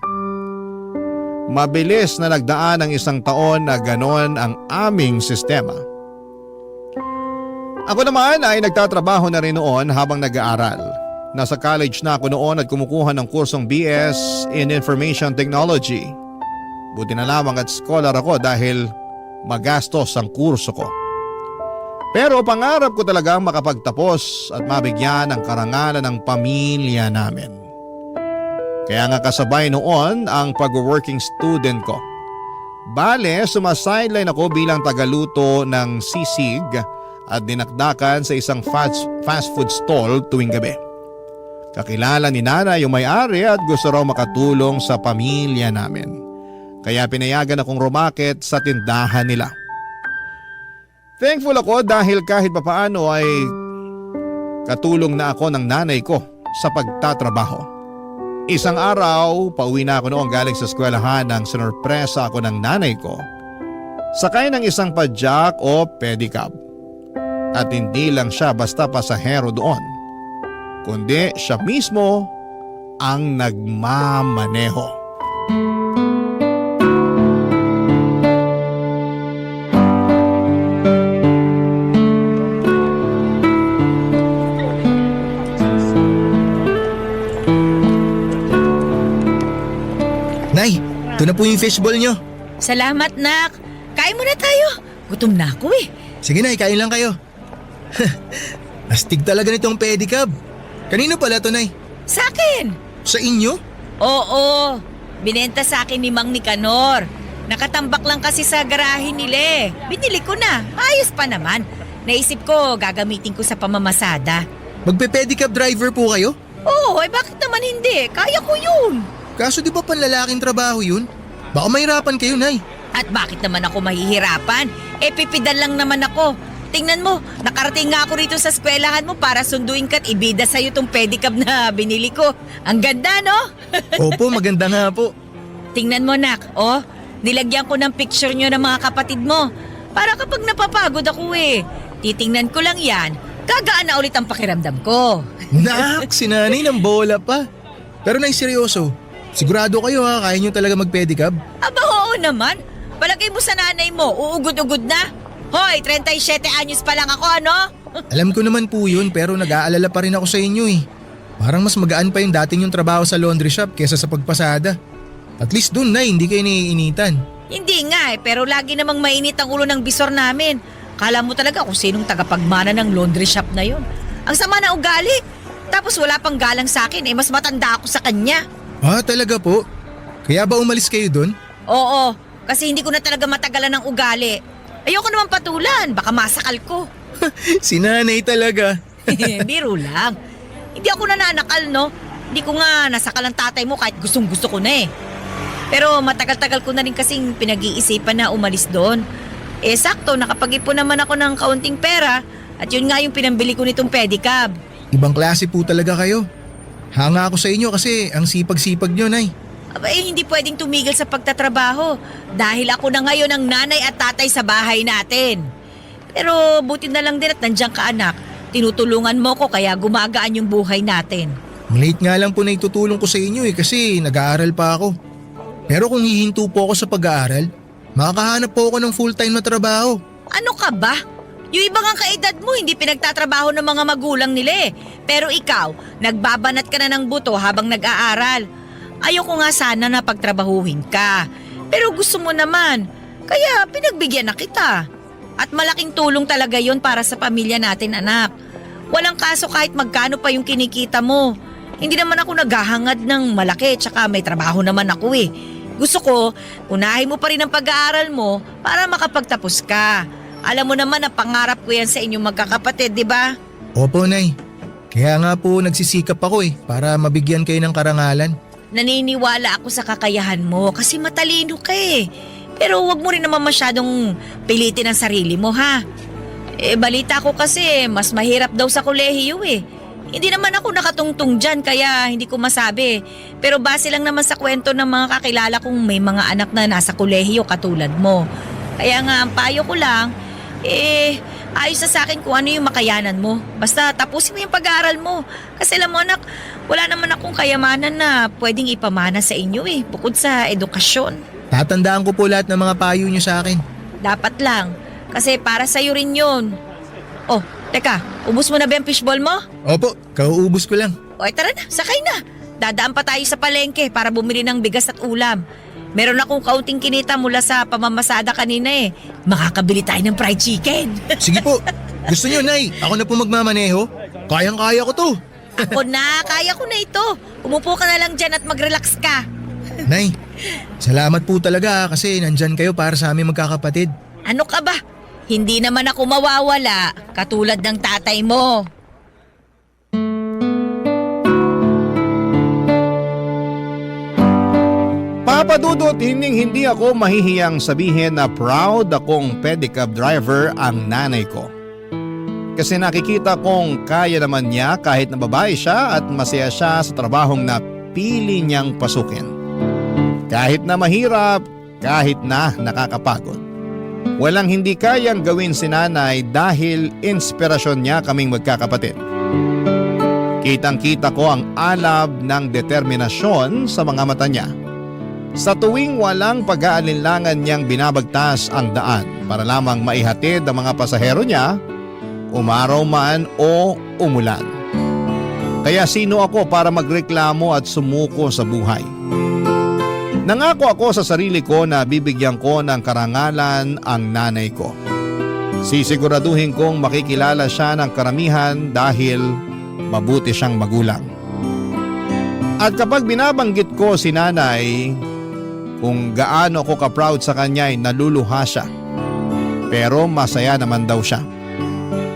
Mabilis na nagdaan ang 1 taon na ganon ang aming sistema. Ako naman ay nagtatrabaho na rin noon habang nag-aaral. Nasa college na ako noon at kumukuha ng kursong BS in Information Technology. Buti na lamang at scholar ako dahil magastos ang kurso ko. Pero pangarap ko talagang makapagtapos at mabigyan ng karangalan ng pamilya namin. Kaya nga kasabay noon ang pag-working student ko. Bale, sumasideline ako bilang tagaluto ng sisig at dinakdakan sa isang fast food stall tuwing gabi. Kakilala ni nanay yung may-ari at gusto raw makatulong sa pamilya namin. Kaya pinayagan akong rumakit sa tindahan nila. Thankful ako dahil kahit papaano ay katulong na ako ng nanay ko sa pagtatrabaho. Isang araw, pauwi na ako noong galing sa eskwelahan nang sinurpresa ako ng nanay ko. Sakay ng isang padyak o pedicab. At hindi lang siya basta pasahero doon, kundi siya mismo ang nagmamaneho. Nay, ito na po yung fishball nyo. Salamat, nak. Kain muna tayo. Gutom na ako eh. Sige, Nay, kain lang kayo. Astig talaga nitong pedicab. Kanino pala to, Nay? Sa akin. Sa inyo? Oo. Binenta sa akin ni Mang Nicanor. Nakatambak lang kasi sa garahe nila eh. Binili ko na. Ayos pa naman. Naisip ko, gagamitin ko sa pamamasada. Magpe-pedicab driver po kayo? Oo, bakit naman hindi? Kaya ko yun. Kaso di ba panlalaking trabaho yun? Baka mahirapan kayo, Nay. At bakit naman ako mahihirapan? Pipidan lang naman ako. tingnan mo, nakarating nga ako rito sa eskwelahan mo para sunduin ka't ibida sa'yo tong pedicab na binili ko. Ang ganda, no? Opo, maganda nga po. Tingnan mo, nak. Oh, nilagyan ko ng picture nyo ng mga kapatid mo. Para kapag napapagod ako titingnan ko lang yan, gagaan na ulit ang pakiramdam ko. Nak, si nanay ng bola pa. Pero Nay, seryoso, sigurado kayo kaya nyo talaga mag-pedicab? Aba, oo naman. Palagay mo sa nanay mo, uugod-ugod na. Hoy, 37 anyos pa lang ako, ano? Alam ko naman po yun, pero nag-aalala pa rin ako sa inyo Parang mas magaan pa yung dating yung trabaho sa laundry shop kesa sa pagpasada. At least dun, Nay, hindi kayo naiinitan. Hindi nga pero lagi namang mainit ang ulo ng bisor namin. Kala mo talaga kung sinong tagapagmana ng laundry shop na yon. Ang sama na ugali. Tapos wala pang galang sa akin, mas matanda ako sa kanya. Ah, talaga po? Kaya ba umalis kayo dun? Oo, kasi hindi ko na talaga matagalan ng ugali. Ayoko naman patulan, baka masakal ko. Si nanay talaga. Biro lang. Hindi ako nananakal, no? Hindi ko nga nasakal ang tatay mo kahit gustong gusto ko na Pero matagal-tagal ko na rin kasing pinag-iisipan na umalis doon. Sakto, nakapag-ipon naman ako ng kaunting pera at yun nga yung pinambili ko nitong pedicab. Ibang klase po talaga kayo. Hanga ako sa inyo kasi ang sipag-sipag nyo, Nay. Aba, hindi pwedeng tumigil sa pagtatrabaho dahil ako na ngayon ang nanay at tatay sa bahay natin. Pero buti na lang din at nandiyan ka, anak. Tinutulungan mo ko kaya gumagaan yung buhay natin. Late nga lang po na itutulong ko sa inyo kasi nag-aaral pa ako. Pero kung hihinto po ako sa pag-aaral, makakahanap po ako ng full-time na trabaho. Ano ka ba? Yung ibang ang kaedad mo hindi pinagtatrabaho ng mga magulang nila Pero ikaw, nagbabanat ka na ng buto habang nag-aaral. Ayoko nga sana na pagtrabahuhin ka. Pero gusto mo naman, kaya pinagbigyan na kita. At malaking tulong talaga yon para sa pamilya natin, anak. Walang kaso kahit magkano pa yung kinikita mo. Hindi naman ako naghahangad ng malaki tsaka may trabaho naman ako Gusto ko, unahin mo pa rin ang pag-aaral mo para makapagtapos ka. Alam mo naman na pangarap ko yan sa inyong magkakapatid, di ba? Opo, Nay. Kaya nga po nagsisikap ako para mabigyan kayo ng karangalan. Naniniwala ako sa kakayahan mo kasi matalino ka Pero wag mo rin naman masyadong pilitin ang sarili mo, ha? Balita ko kasi mas mahirap daw sa kolehiyo Hindi naman ako nakatungtong dyan kaya hindi ko masabi. Pero base lang naman sa kwento ng mga kakilala kong may mga anak na nasa kolehiyo katulad mo. Kaya nga ang payo ko lang, ayos na sa akin kung ano yung makayanan mo. Basta tapusin mo yung pag-aaral mo. Kasi alam mo anak, wala naman akong kayamanan na pwedeng ipamana sa inyo bukod sa edukasyon. Tatandaan ko po lahat ng mga payo nyo sa akin. Dapat lang, kasi para sa'yo rin yun. Oh, teka, ubos mo na ba yung fishball mo? Opo, kauubos ko lang. O tara na, sakay na. Dadaan pa tayo sa palengke para bumili ng bigas at ulam. Meron akong kaunting kinita mula sa pamamasada kanina Makakabili tayo ng fried chicken. Sige po, gusto nyo, Nay? Ako na po magmamaneho? Kayang-kaya ko to. Ako na, kaya ko na ito. Umupo ka na lang dyan at mag-relax ka. Nay, salamat po talaga kasi nandyan kayo para sa aming magkakapatid. Ano ka ba? Hindi naman ako mawawala katulad ng tatay mo. Papa Dudut, hindi ako mahihiyang sabihin na proud akong pedicab driver ang nanay ko. Kasi nakikita kong kaya naman niya kahit na babae siya at masaya siya sa trabahong na pili niyang pasukin. Kahit na mahirap, kahit na nakakapagod. Walang hindi kayang gawin si nanay dahil inspirasyon niya kaming magkakapatid. Kitang-kita ko ang alab ng determinasyon sa mga mata niya. Sa tuwing walang pag-aalinlangan niyang binabagtas ang daan para lamang maihatid ang mga pasahero niya, umaraw man o umulan. Kaya sino ako para magreklamo at sumuko sa buhay? Nangako ako sa sarili ko na bibigyan ko ng karangalan ang nanay ko. Sisiguraduhin kong makikilala siya ng karamihan dahil mabuti siyang magulang. At kapag binabanggit ko si nanay, kung gaano ako ka-proud sa kanya ay naluluha siya. Pero masaya naman daw siya.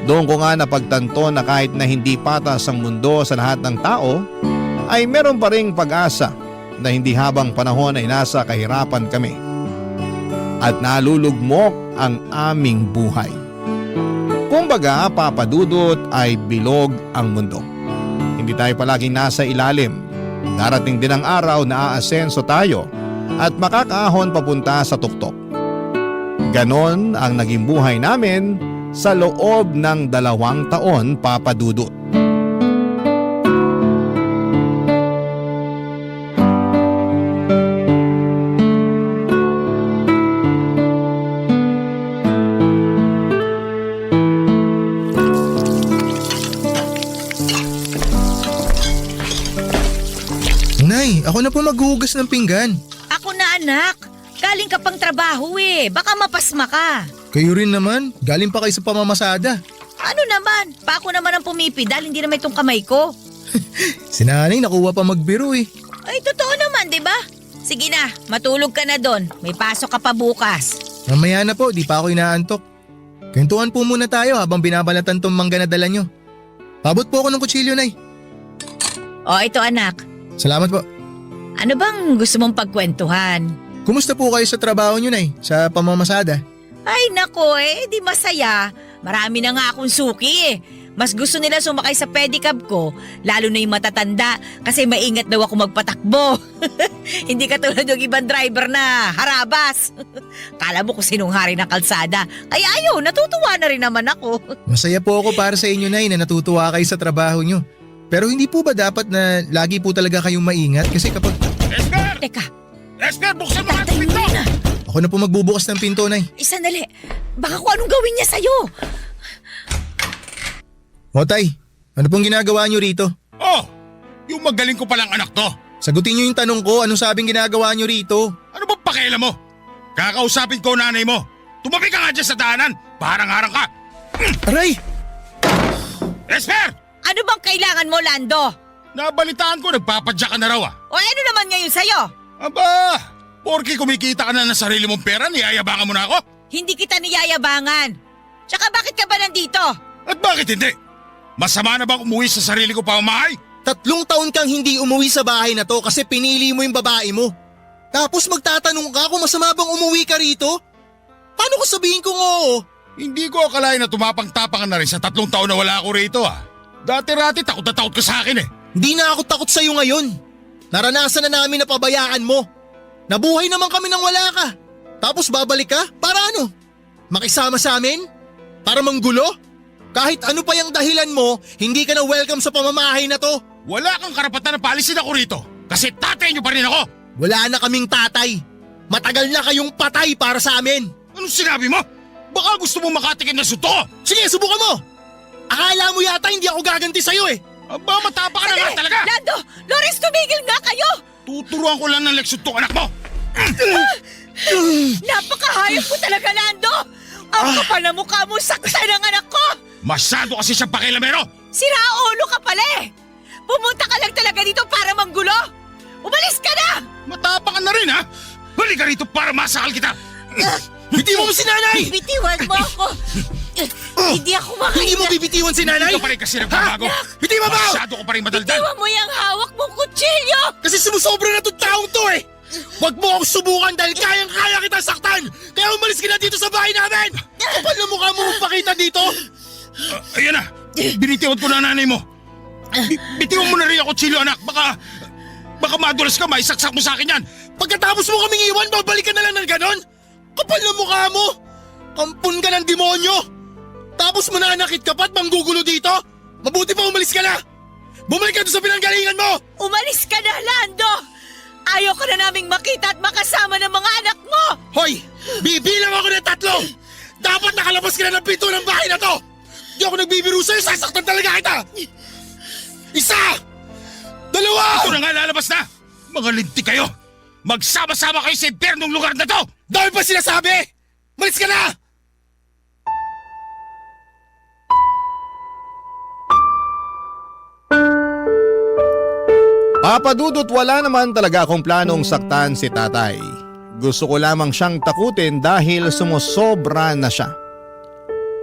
Doon ko nga napagtanto na kahit na hindi patas ang mundo sa lahat ng tao, ay meron pa ring pag-asa na hindi habang panahon ay nasa kahirapan kami. At nalulugmok ang aming buhay. Kumbaga, Papa Dudut, ay bilog ang mundo. Hindi tayo palaging nasa ilalim. Darating din ang araw na aasenso tayo at makakaahon papunta sa tuktok. Ganon ang naging buhay namin sa loob ng 2 taon, Papa Dudut. Nay, ako na po maghuhugas ng pinggan. Ako na anak. Galing ka pang trabaho eh. Baka mapasma ka. Kayo rin naman, galing pa kayo sa pamamasada. Ano naman? Pa ako naman ang pumipidal, hindi naman itong kamay ko. Si nanay nakuha pa magbiro eh. Ay, totoo naman, di ba? Sige na, matulog ka na doon. May pasok ka pa bukas. Mamaya na po, di pa ako inaantok. Kwentuhan po muna tayo habang binabalatan tong mangga na dala nyo. Pabot po ako ng kutsilyo, Nay. O, ito anak. Salamat po. Ano bang gusto mong pagkwentuhan? Kumusta po kayo sa trabaho nyo, Nay? Sa pamamasada? Ay nako di masaya. Marami na nga akong suki eh. Mas gusto nila sumakay sa pedicab ko, lalo na yung matatanda kasi maingat daw ako magpatakbo. Hindi katulad yung ibang driver na harabas. Kala mo kung sinong hari ng kalsada. Ay ayaw, natutuwa na rin naman ako. Masaya po ako para sa inyo, Nay, na natutuwa kayo sa trabaho nyo. Pero hindi po ba dapat na lagi po talaga kayong maingat? Kasi kapag... Esther! Teka, Esther, buksan mo nga ang tayo pinto! na. Ako na po magbubukas ng pinto, Nay. Sandali, baka kung anong gawin niya sa'yo. O, Tay, ano pong ginagawa nyo rito? Oh, yung magaling ko palang anak to. Sagutin nyo yung tanong ko, anong sabing ginagawa nyo rito? Ano ba pakialam mo? Kakausapin ko nanay mo. Tumabi ka nga dyan sa daanan. Parang harang ka. Aray! Esther! Ano bang kailangan mo, Lando? Nabalitaan ko, nagpapadya ka na raw ah. O ano naman ngayon sa'yo? Aba, porke kumikita ka na ng sarili mong pera, niyayabangan mo na ako? Hindi kita niyayabangan. Tsaka bakit ka ba nandito? At bakit hindi? Masama na bang umuwi sa sarili ko pamamahay? 3 taon kang hindi umuwi sa bahay na to kasi pinili mo yung babae mo. Tapos magtatanong ka kung masama bang umuwi ka rito? Paano ko sabihin kong oo? Hindi ko akalain na tumapang-tapangan na rin sa 3 taon na wala ako rito ah. Dati-rati takot na takot ka sa akin eh. Hindi na ako takot sa'yo ngayon. Naranasan na namin na pabayaan mo. Nabuhay naman kami nang wala ka. Tapos babalik ka? Para ano? Makisama sa amin? Para manggulo? Kahit ano pa yung dahilan mo, hindi ka na welcome sa pamamahay na to. Wala kang karapatan na paalisin ako rito. Kasi tatay niyo pa rin ako. Wala na kaming tatay. Matagal na kayong patay para sa amin. Anong sinabi mo? Baka gusto mo makatikin na suto ko. Sige, subukan mo! Akala mo yata hindi ako gaganti sa'yo eh. Aba, matapa ka na nga talaga. Lando! Lawrence, tumigil nga kayo! Tuturuan ko lang ng leksyon to anak mo. Napakahayop mo talaga, Lando! Ang kapal na mukha mo, saktan ng anak ko! Masyado kasi siyang pakilamero. Siraulo ka pala eh! Pumunta ka lang talaga dito para manggulo! Umalis ka na! Matapang ka na rin ha. Balik ka rito para masakal kita. Bitiwan mo si nanay! Bitiwan mo ako! Hindi ako makahinga! Hindi mo bibitiwan si nanay? Hindi ka pa rin kasi nagbabago. Bitiwan mo! Masyado ko pa rin madaldal. Bitiwan mo yung hawak mong kutsilyo! Kasi sumusobra na itong taong to eh! Huwag mo akong subukan dahil kayang-kaya kita saktan! Kaya umalis ka na dito sa bahay namin! Kapal na mukha mo magpakita dito! Ayan na. Binitiwan ko na nanay mo. Bitiwan mo na rin ako, Chilo anak. Baka madulas ka, maisaksak mo sa akin yan. Pagkatapos mo kaming iwan, babalik ka na lang ng ganon? Kapal na mukha mo! Kampun ka ng demonyo! Tapos mananakit ka pa't manggugulo dito? Mabuti pa umalis ka na! Bumalik ka doon sa pinanggalingan mo! Umalis ka na, Lando! Ayaw ka na naming makita at makasama ng mga anak mo! Hoy! Bibilang ako ng 3! Dapat nakalabas ka na ng pinto ng bahay na to! Di ako nagbibiro sa'yo, sasaktan talaga kita! 1! 2! Ito na nga lalabas na. Mga linti kayo. Magsama-sama kayo sa impyernong lugar na to! Dami pa sinasabi! Malis ka na! Papa Dudut, wala naman talaga akong planong saktan si tatay. Gusto ko lamang siyang takutin dahil sumusobra na siya.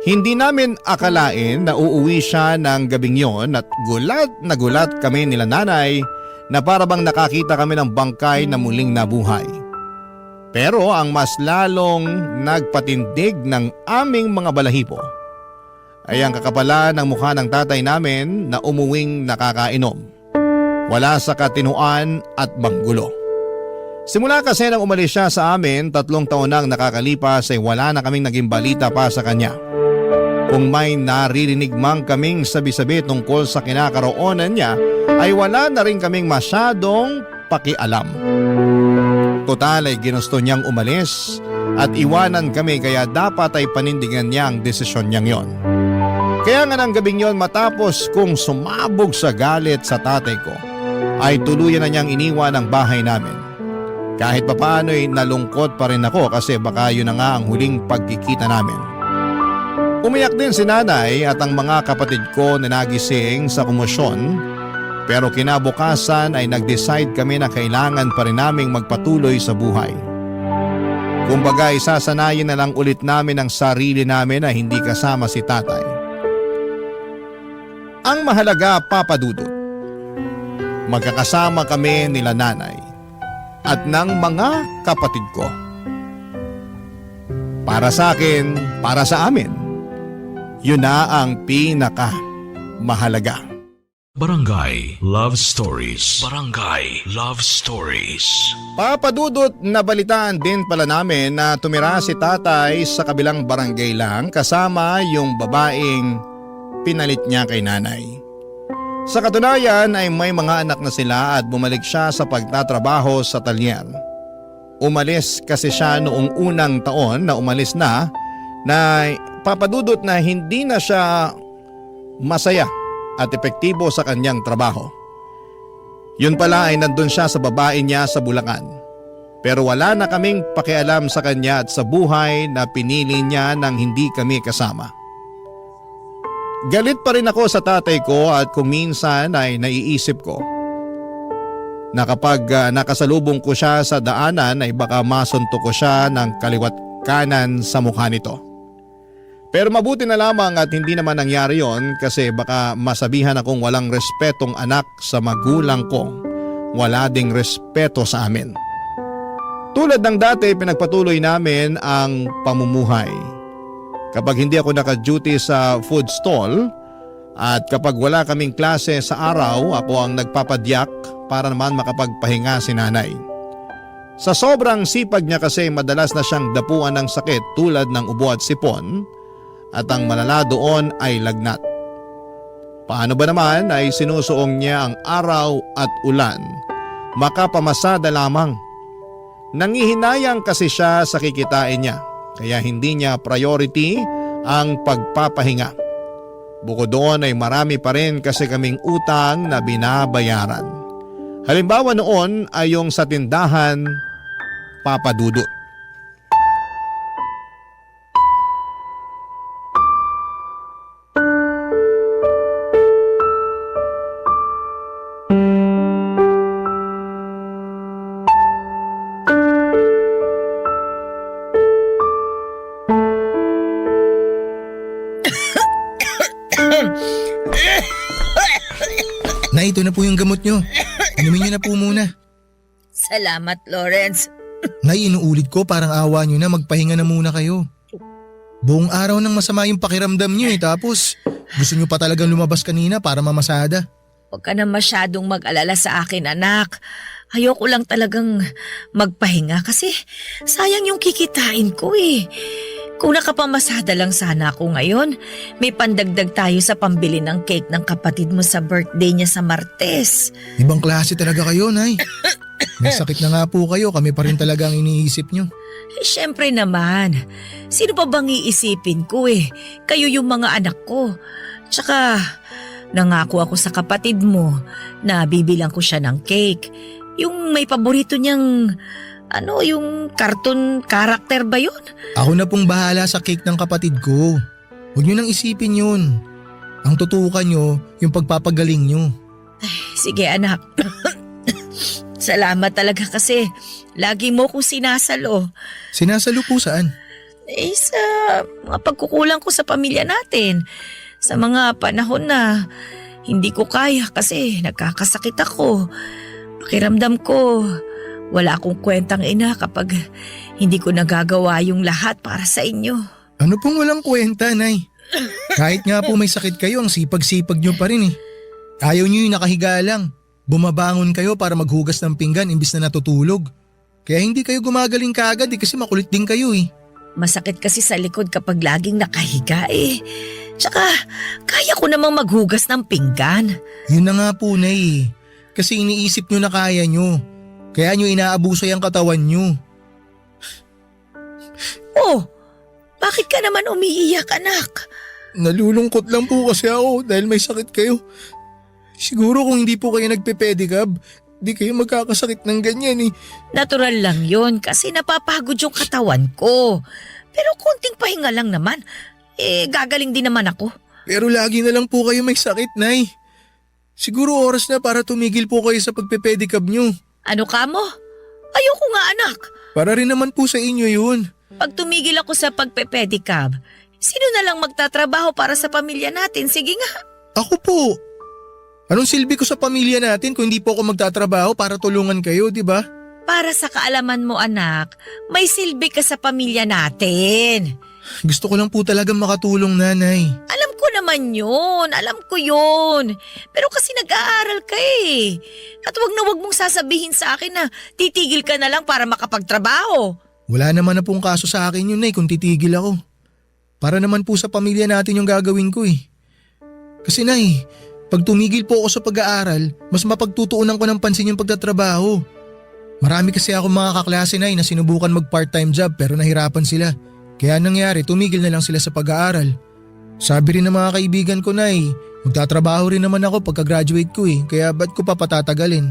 Hindi namin akalain na uuwi siya ng gabing yon at gulat na gulat kami nila nanay na parabang nakakita kami ng bangkay na muling nabuhay. Pero ang mas lalong nagpatindig ng aming mga balahibo ay ang kakapalan ng mukha ng tatay namin na umuwing nakakainom. Wala sa katinuan at manggulo. Simula kasi nang umalis siya sa amin, 3 taon nang nakakalipas ay wala na kaming naging balita pa sa kanya. Kung may naririnig mang kaming sabi-sabi tungkol sa kinakaroonan niya, ay wala na rin kaming masyadong pakialam. Total ay ginusto niyang umalis at iwanan kami, kaya dapat ay panindigan niya ang desisyon niyang yon. Kaya nga ng gabing yon, matapos kong sumabog sa galit sa tatay ko, ay tuluyan na niyang iniwan ang bahay namin. Kahit papaano ay nalungkot pa rin ako kasi baka yun na nga ang huling pagkikita namin. Umiyak din si nanay at ang mga kapatid ko na nagising sa komosyon, pero kinabukasan ay nag-decide kami na kailangan pa rin naming magpatuloy sa buhay. Kumbaga, isasanayin na lang ulit namin ang sarili namin na hindi kasama si tatay. Ang mahalaga, Papa Dudut, magkakasama kami nila nanay at ng mga kapatid ko. Para sa akin, para sa amin, yun na ang pinaka mahalaga. Barangay Love Stories. Barangay Love Stories. Papadudot, nabalitaan din pala namin na tumira si tatay sa kabilang barangay lang kasama yung babaeng pinalit niya kay nanay. Sa katunayan ay may mga anak na sila at bumalik siya sa pagtatrabaho sa talyer. Umalis kasi siya noong unang taon na umalis na papadudot na hindi na siya masaya at epektibo sa kanyang trabaho. Yun pala ay nandun siya sa babae niya sa Bulacan. Pero wala na kaming pakialam sa kanya at sa buhay na pinili niya nang hindi kami kasama. Galit pa rin ako sa tatay ko at kung minsan ay naiisip ko na kapag nakasalubong ko siya sa daanan ay baka masuntok ko siya ng kaliwat kanan sa mukha nito. Pero mabuti na lamang at hindi naman nangyari yon kasi baka masabihan akong walang respetong anak sa magulang ko. Wala ding respeto sa amin. Tulad ng dati, pinagpatuloy namin ang pamumuhay. Kapag hindi ako naka-duty sa food stall at kapag wala kaming klase sa araw, ako ang nagpapadyak para naman makapagpahinga si nanay. Sa sobrang sipag niya kasi madalas na siyang dapuan ng sakit tulad ng ubo at sipon. At ang malala doon ay lagnat. Paano ba naman ay sinusuong niya ang araw at ulan, makapamasada lamang. Nangihinayang kasi siya sa kikitain niya, kaya hindi niya priority ang pagpapahinga. Bukod doon ay marami pa rin kasi kaming utang na binabayaran. Halimbawa noon ay yung sa tindahan, Papa Dudut. Nay, ito na po yung gamot nyo. Inumin nyo na po muna. Salamat, Lawrence. Nay, inuulit ko, parang awa nyo na, magpahinga na muna kayo. Buong araw nang masama yung pakiramdam nyo tapos gusto nyo pa talagang lumabas kanina para mamasada. Huwag ka na masyadong mag-alala sa akin, anak. Ayoko lang talagang magpahinga kasi sayang yung kikitain ko eh. Kung nakapamasada lang sana ako ngayon, may pandagdag tayo sa pambili ng cake ng kapatid mo sa birthday niya sa Martes. Ibang klase talaga kayo, Nay. May sakit na nga po kayo, kami pa rin talaga ang iniisip nyo. Eh, syempre naman. Sino pa bang iisipin ko eh? Kayo yung mga anak ko. Tsaka, nangako ako sa kapatid mo na bibilang ko siya ng cake. Yung may paborito niyang, yung cartoon character ba yun? Ako na pong bahala sa cake ng kapatid ko. Huwag nyo nang isipin yun. Ang tutukan nyo, yung pagpapagaling nyo. Ay, sige anak. Salamat talaga kasi lagi mo kong sinasalo. Sinasalo po saan? Eh, sa mga pagkukulang ko sa pamilya natin. Sa mga panahon na hindi ko kaya kasi nagkakasakit ako. Pakiramdam ko, wala akong kwentang ina kapag hindi ko nagagawa yung lahat para sa inyo. Ano pong walang kwenta, Nay? Kahit nga po may sakit kayo, ang sipag-sipag nyo pa rin eh. Ayaw nyo yung nakahiga lang. Bumabangon kayo para maghugas ng pinggan imbis na natutulog. Kaya hindi kayo gumagaling kaagad kasi makulit din kayo eh. Masakit kasi sa likod kapag laging nakahiga eh. Tsaka, kaya ko namang maghugas ng pinggan. Yun na nga po, Nay eh. Kasi iniisip nyo na kaya nyo. Kaya nyo inaabuso yung katawan nyo. Oh, bakit ka naman umiiyak, anak? Nalulungkot lang po kasi ako dahil may sakit kayo. Siguro kung hindi po kayo nagpe-pedicab, di kayo magkakasakit ng ganyan eh. Natural lang yun kasi napapagod yung katawan ko. Pero konting pahinga lang naman. Gagaling din naman ako. Pero lagi na lang po kayo may sakit, Nay. Siguro oras na para tumigil po kayo sa pagpe-pedicab nyo. Ano ka mo? Ayoko nga, anak. Para rin naman po sa inyo yun. Pag tumigil ako sa pagpe-pedicab, sino na lang magtatrabaho para sa pamilya natin? Sige nga. Ako po. Anong silbi ko sa pamilya natin kung hindi po ako magtatrabaho para tulungan kayo, di ba? Para sa kaalaman mo, anak, may silbi ka sa pamilya natin. Gusto ko lang po talagang makatulong, Nanay. Alam ko naman yun. Alam ko yun. Pero kasi nag-aaral ka eh. At wag na wag mong sasabihin sa akin na titigil ka na lang para makapagtrabaho. Wala naman na pong kaso sa akin yun, Nay, kung titigil ako. Para naman po sa pamilya natin yung gagawin ko eh. Kasi, Nay, pag tumigil po ako sa pag-aaral, mas mapagtutuunan ko ng pansin yung pagtatrabaho. Marami kasi ako mga kaklase, Nay, na sinubukan mag-part-time job pero nahirapan sila. Kaya nangyari, tumigil na lang sila sa pag-aaral. Sabi rin ng mga kaibigan ko, Nay, magtatrabaho rin naman ako pagka-graduate ko eh, kaya ba't ko pa patatagalin?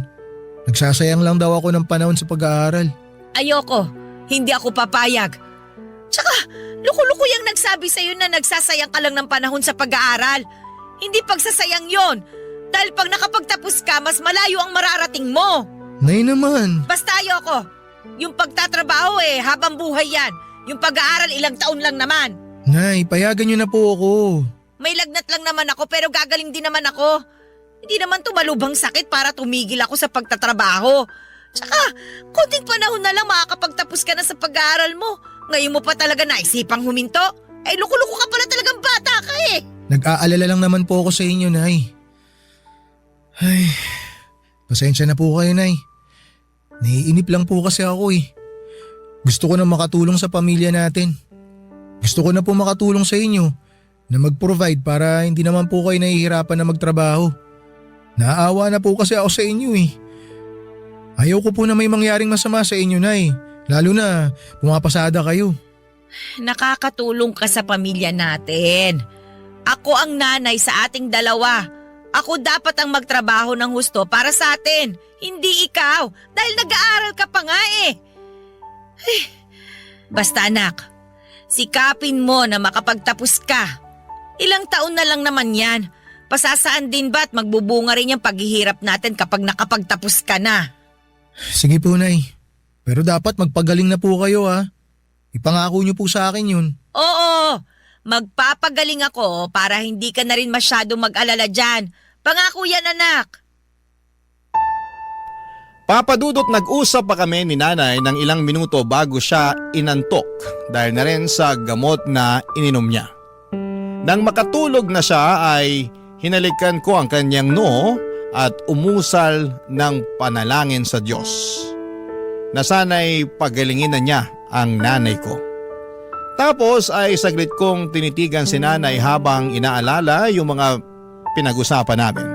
Nagsasayang lang daw ako ng panahon sa pag-aaral. Ayoko. Hindi ako papayag. Tsaka, luko-luko yung nagsabi sa'yo na nagsasayang ka lang ng panahon sa pag-aaral. Hindi pagsasayang yon. Dahil pag nakapagtapos ka, mas malayo ang mararating mo. Nay naman. Basta ayoko. Yung pagtatrabaho habang buhay yan. Yung pag-aaral ilang taon lang naman. Nay, payagan niyo na po ako. May lagnat lang naman ako pero gagaling din naman ako. Hindi naman tumalubang sakit para tumigil ako sa pagtatrabaho. Tsaka, konting panahon na lang makakapagtapos ka na sa pag-aaral mo. Ngayon mo pa talaga naisipang huminto? Luko-luko ka pala talagang bata ka eh. Nag-aalala lang naman po ako sa inyo, Nay. Ay, pasensya na po kayo, Nay. Naiinip lang po kasi ako eh. Gusto ko na makatulong sa pamilya natin. Gusto ko na po makatulong sa inyo na mag-provide para hindi naman po kayo nahihirapan na magtrabaho. Naawa na po kasi ako sa inyo eh. Ayaw ko po na may mangyaring masama sa inyo, Nay. Lalo na pumapasada kayo. Nakakatulong ka sa pamilya natin. Ako ang nanay sa ating dalawa. Ako dapat ang magtrabaho ng husto para sa atin. Hindi ikaw. Dahil nag-aaral ka pa nga eh. Basta anak, sikapin mo na makapagtapos ka. Ilang taon na lang naman yan. Pasasaan din ba at magbubunga rin yung paghihirap natin kapag nakapagtapos ka na? Sige po, Nay. Pero dapat magpagaling na po kayo ha. Ipangako niyo po sa akin yun. Oo, magpapagaling ako para hindi ka na rin masyado mag-alala dyan. Pangako yan, anak. Papadudot, nag-usap pa kami ni nanay ng ilang minuto bago siya inantok dahil na rin sa gamot na ininom niya. Nang makatulog na siya ay hinalikan ko ang kanyang noo at umusal ng panalangin sa Diyos na sana'y pagalingin na niya ang nanay ko. Tapos ay saglit kong tinitigan si nanay habang inaalala yung mga pinag-usapan namin.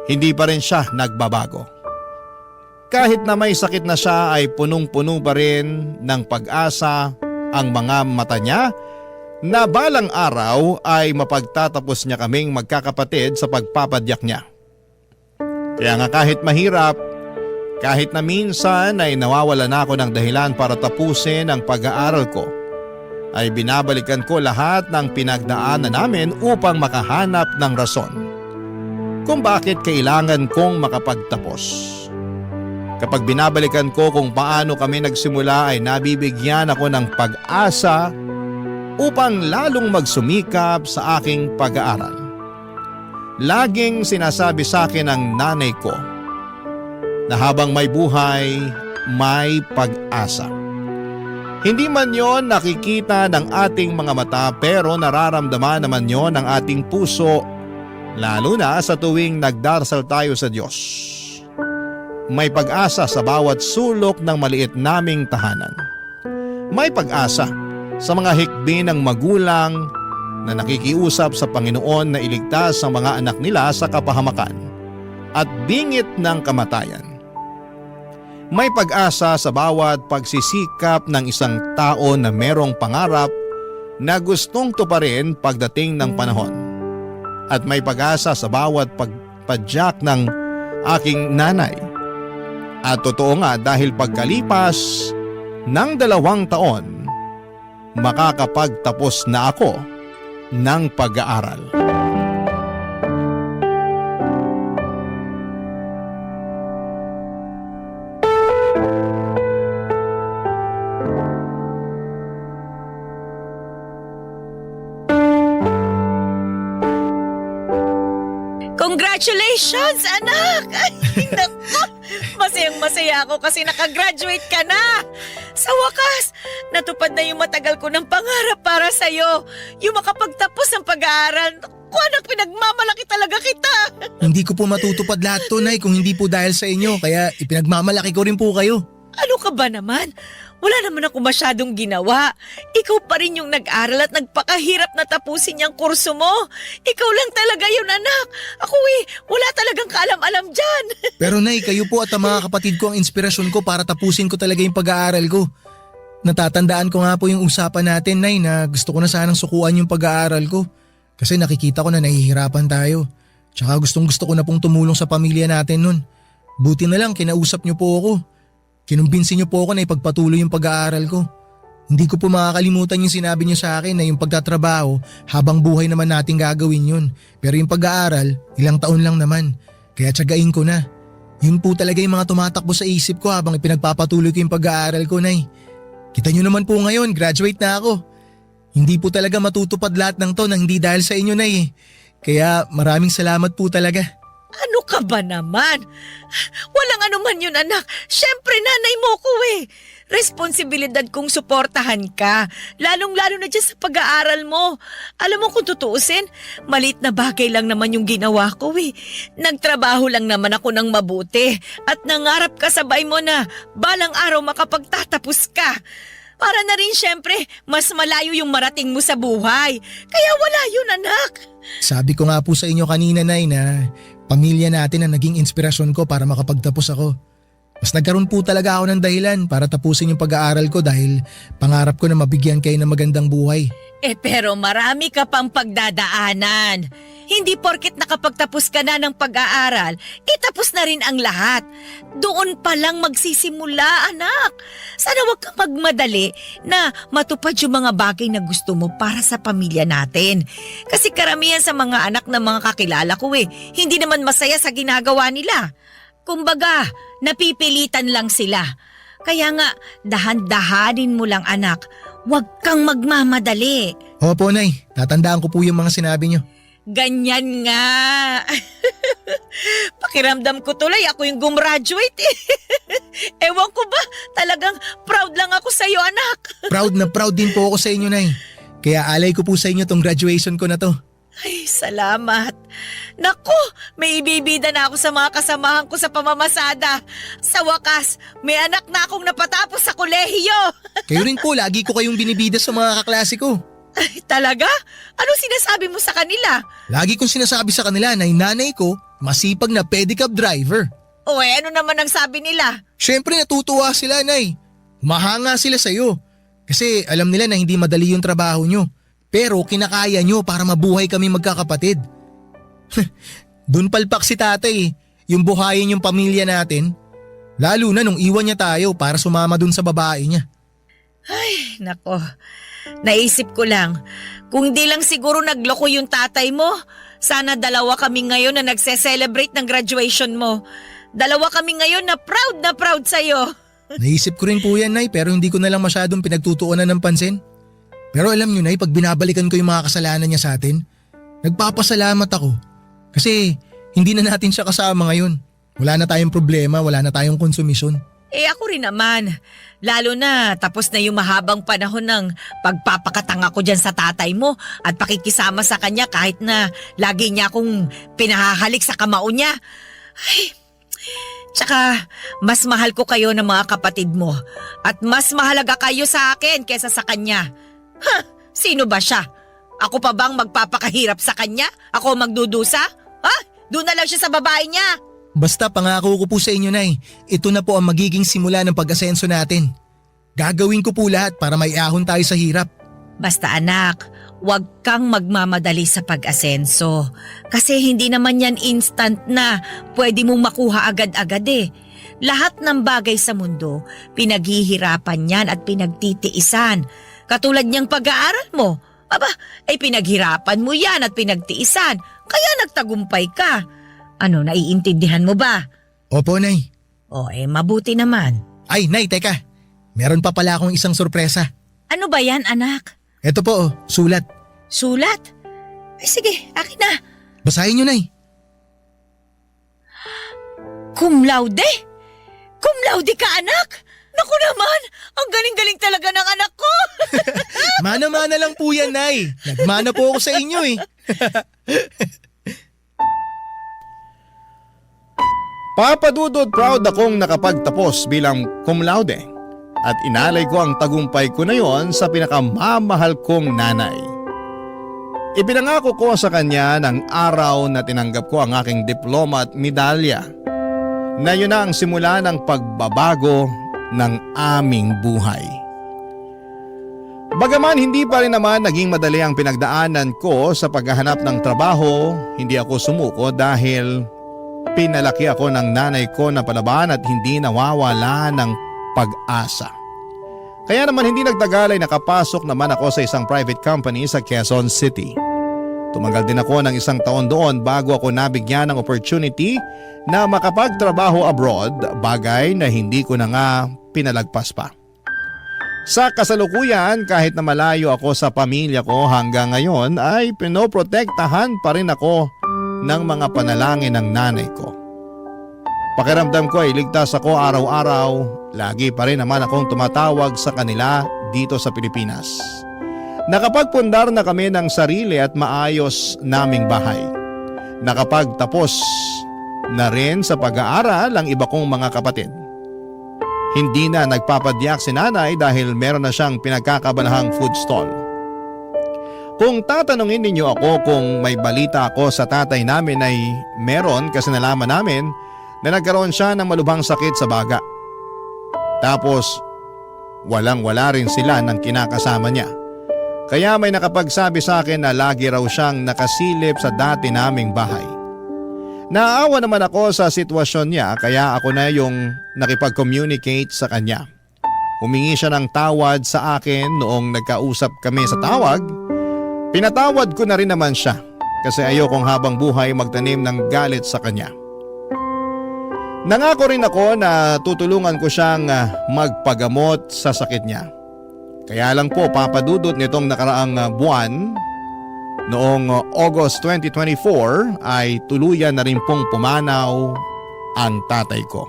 Hindi pa rin siya nagbabago. Kahit na may sakit na siya ay punong-puno pa rin ng pag-asa ang mga mata niya na balang araw ay mapagtatapos niya kaming magkakapatid sa pagpapadyak niya. Kaya nga kahit mahirap, kahit na minsan ay nawawala na ako ng dahilan para tapusin ang pag-aaral ko, ay binabalikan ko lahat ng pinagdaanan namin upang makahanap ng rason kung bakit kailangan kong makapagtapos. Kapag binabalikan ko kung paano kami nagsimula ay nabibigyan ako ng pag-asa upang lalong magsumikap sa aking pag-aaral. Laging sinasabi sa akin ng nanay ko na habang may buhay, may pag-asa. Hindi man yon nakikita ng ating mga mata pero nararamdaman naman yon ng ating puso, lalo na sa tuwing nagdarasal tayo sa Diyos. May pag-asa sa bawat sulok ng maliit naming tahanan. May pag-asa sa mga hikbi ng magulang na nakikiusap sa Panginoon na iligtas ang mga anak nila sa kapahamakan at bingit ng kamatayan. May pag-asa sa bawat pagsisikap ng isang tao na merong pangarap na gustong tuparin pagdating ng panahon. At may pag-asa sa bawat pagpadyak ng aking nanay. At totoo nga dahil pagkalipas ng 2 taon, makakapagtapos na ako ng pag-aaral. Congratulations, anak! Ay, naku! Masayang-masaya ako kasi nakagraduate ka na! Sa wakas, natupad na yung matagal ko ng pangarap para sa'yo. Yung makapagtapos ng pag-aaral. Naku, anak, pinagmamalaki talaga kita! Hindi ko po matutupad lahat to, Nay, kung hindi po dahil sa inyo. Kaya ipinagmamalaki ko rin po kayo. Ano ka ba naman? Wala naman ako masyadong ginawa. Ikaw pa rin yung nag-aral at nagpakahirap na tapusin yung kurso mo. Ikaw lang talaga yun, anak. Ako wala talagang kaalam-alam dyan. Pero Nay, kayo po at ang mga kapatid ko ang inspirasyon ko para tapusin ko talaga yung pag-aaral ko. Natatandaan ko nga po yung usapan natin, Nay, na gusto ko na sanang sukuan yung pag-aaral ko. Kasi nakikita ko na nahihirapan tayo. Tsaka gustong-gusto ko na pong tumulong sa pamilya natin nun. Buti na lang kinausap niyo po ako. Kinumbinsin niyo po ako na ipagpatuloy yung pag-aaral ko. Hindi ko po makakalimutan yung sinabi niyo sa akin na yung pagtatrabaho habang buhay naman natin gagawin yun. Pero yung pag-aaral, ilang taon lang naman. Kaya tiyagain ko na. Yun po talaga yung mga tumatakbo sa isip ko habang ipinagpapatuloy ko yung pag-aaral ko, Nay. Kita niyo naman po ngayon, graduate na ako. Hindi po talaga matutupad lahat ng to nang hindi dahil sa inyo, Nay. Kaya maraming salamat po talaga. Ano ka ba naman? Walang anuman yun, anak. Siyempre, nanay mo ko Responsibilidad kong suportahan ka. Lalong-lalo na dyan sa pag-aaral mo. Alam mo kung tutuusin, maliit na bagay lang naman yung ginawa ko Nagtrabaho lang naman ako ng mabuti. At nangarap ka sabay mo na balang araw makapagtatapos ka. Para na rin siyempre, mas malayo yung marating mo sa buhay. Kaya wala yun, anak. Sabi ko nga po sa inyo kanina, Nay, na pamilya natin ang naging inspirasyon ko para makapagtapos ako. Mas nagkaroon po talaga ako ng dahilan para tapusin yung pag-aaral ko dahil pangarap ko na mabigyan kayo ng magandang buhay. Pero marami ka pang pagdadaanan. Hindi porket nakapagtapos ka na ng pag-aaral, tapos na rin ang lahat. Doon pa lang magsisimula, anak. Sana wag kang magmadali na matupad yung mga bagay na gusto mo para sa pamilya natin. Kasi karamihan sa mga anak ng mga kakilala ko hindi naman masaya sa ginagawa nila. Kumbaga, napipilitan lang sila. Kaya nga, dahan-dahanin mo lang, anak. Huwag kang magmamadali. Opo, Nay. Tatandaan ko po yung mga sinabi niyo. Ganyan nga. Pakiramdam ko tuloy ako yung gumraduate Ewan ko ba, talagang proud lang ako sa iyo, anak. Proud na proud din po ako sa inyo, Nay. Kaya alay ko po sa inyo tong graduation ko na to. Ay, salamat. Naku, may ibibida na ako sa mga kasamahan ko sa pamamasada. Sa wakas, may anak na akong napatapos sa kolehiyo. Kayo rin po, lagi ko kayong binibida sa mga kaklase ko. Ay, talaga? Ano sinasabi mo sa kanila? Lagi kong sinasabi sa kanila na yung nanay ko, masipag na pedicab driver. Ano naman ang sabi nila? Siyempre natutuwa sila, Nay. Mahanga sila sa'yo. Kasi alam nila na hindi madali yung trabaho nyo. Pero kinakaya nyo para mabuhay kami magkakapatid. Doon palpak si tatay yung buhayin yung pamilya natin. Lalo na nung iwan niya tayo para sumama dun sa babae niya. Ay, nako. Naisip ko lang, kung di lang siguro nagloko yung tatay mo, sana dalawa kami ngayon na nagse-celebrate ng graduation mo. Dalawa kami ngayon na proud sa'yo. Naisip ko rin po yan, Nay, pero hindi ko na lang masyadong pinagtutuunan ng pansin. Pero alam nyo, Nay, pag binabalikan ko yung mga kasalanan niya sa atin, nagpapasalamat ako. Kasi hindi na natin siya kasama ngayon. Wala na tayong problema, wala na tayong konsumisyon. Ako rin naman. Lalo na tapos na yung mahabang panahon ng pagpapakatanga ko dyan sa tatay mo at pakikisama sa kanya kahit na lagi niya akong pinahahalik sa kamao niya. Ay, tsaka mas mahal ko kayo ng mga kapatid mo at mas mahalaga kayo sa akin kesa sa kanya. Sino ba siya? Ako pa bang magpapakahirap sa kanya? Ako magdudusa? Doon na lang siya sa babae niya. Basta pangako ko po sa inyo, Nay, ito na po ang magiging simula ng pag-asenso natin. Gagawin ko po lahat para maiahon tayo sa hirap. Basta anak, huwag kang magmamadali sa pag-asenso. Kasi hindi naman yan instant na pwede mong makuha agad-agad eh. Lahat ng bagay sa mundo, pinaghihirapan yan at pinagtitiisan. Katulad niyang pag-aaral mo. Pinaghirapan mo yan at pinagtiisan. Kaya nagtagumpay ka. Ano, naiintindihan mo ba? Opo, Nay. Mabuti naman. Ay, Nay, teka. Meron pa pala akong isang sorpresa. Ano ba yan, anak? Ito po, sulat. Sulat? Sige, akin na. Basahin nyo, Nay. Cum laude? Cum laude ka, anak? Naku naman, ang galing-galing talaga ng anak ko. Mana-mana lang po yan, Nay. Nagmana po ako sa inyo eh. Papa Dudut, proud akong nakapagtapos bilang cum laude at inalay ko ang tagumpay ko na yon sa pinakamamahal kong nanay. Ipinangako ko sa kanya ng araw na tinanggap ko ang aking diploma at medalya na yun na ang simula ng pagbabago ng aming buhay. Bagaman hindi pa rin naman naging madali ang pinagdaanan ko sa paghahanap ng trabaho, hindi ako sumuko dahil pinalaki ako ng nanay ko na palaban at hindi nawawala ng pag-asa. Kaya naman hindi nagtagal ay nakapasok naman ako sa isang private company sa Quezon City. Tumagal din ako ng 1 taon doon bago ako nabigyan ng opportunity na makapagtrabaho abroad, bagay na hindi ko na nga pinalagpas pa. Sa kasalukuyan, kahit na malayo ako sa pamilya ko hanggang ngayon ay pinoprotektahan pa rin ako ng mga panalangin ng nanay ko. Pakiramdam ko ay ligtas ako araw-araw, lagi pa rin naman akong tumatawag sa kanila dito sa Pilipinas. Nakapagpundar na kami ng sarili at maayos naming bahay. Nakapagtapos na rin sa pag-aaral ang iba kong mga kapatid. Hindi na nagpapadyak si nanay dahil meron na siyang pinagkakabalahang food stall. Kung tatanungin ninyo ako kung may balita ako sa tatay namin ay meron kasi nalaman namin na nagkaroon siya ng malubhang sakit sa baga. Tapos walang-wala rin sila ng kinakasama niya. Kaya may nakapagsabi sa akin na lagi raw siyang nakasilip sa dati naming bahay. Naawa naman ako sa sitwasyon niya kaya ako na yung nakipag-communicate sa kanya. Humingi siya ng tawad sa akin noong nagkausap kami sa tawag. Pinatawad ko na rin naman siya kasi ayokong habang buhay magtanim ng galit sa kanya. Nangako rin ako na tutulungan ko siyang magpagamot sa sakit niya. Kaya lang po papadudot nitong nakaraang buwan, noong August 2024 ay tuluyan na rin pong pumanaw ang tatay ko.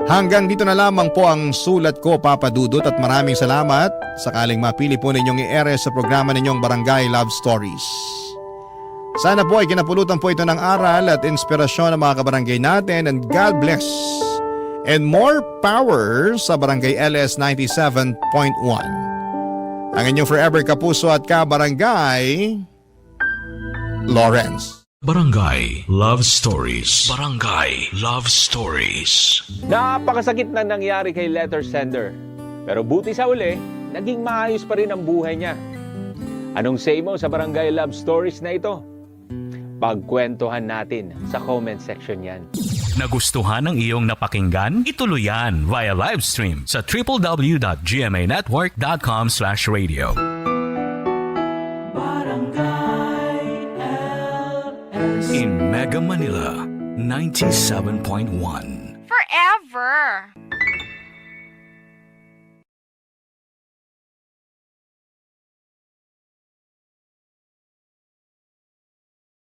Hanggang dito na lamang po ang sulat ko, Papa Dudut, at maraming salamat sakaling mapili po ninyong i-ere sa programa ninyong Barangay Love Stories. Sana po ay kinapulutan po ito ng aral at inspirasyon ng mga kabarangay natin, and God bless and more power sa Barangay LS 97.1. Ang inyong forever kapuso at kabarangay, Lawrence. Barangay Love Stories. Barangay Love Stories. Napakasakit na nangyari kay letter sender. Pero buti sa uli, naging maayos pa rin ang buhay niya. Anong say mo sa Barangay Love Stories na ito? Pagkwentuhan natin sa comment section yan. Nagustuhan ng iyong napakinggan? Ituloy yan via live stream sa www.gmanetwork.com/radio. In Mega Manila, 97.1. Forever.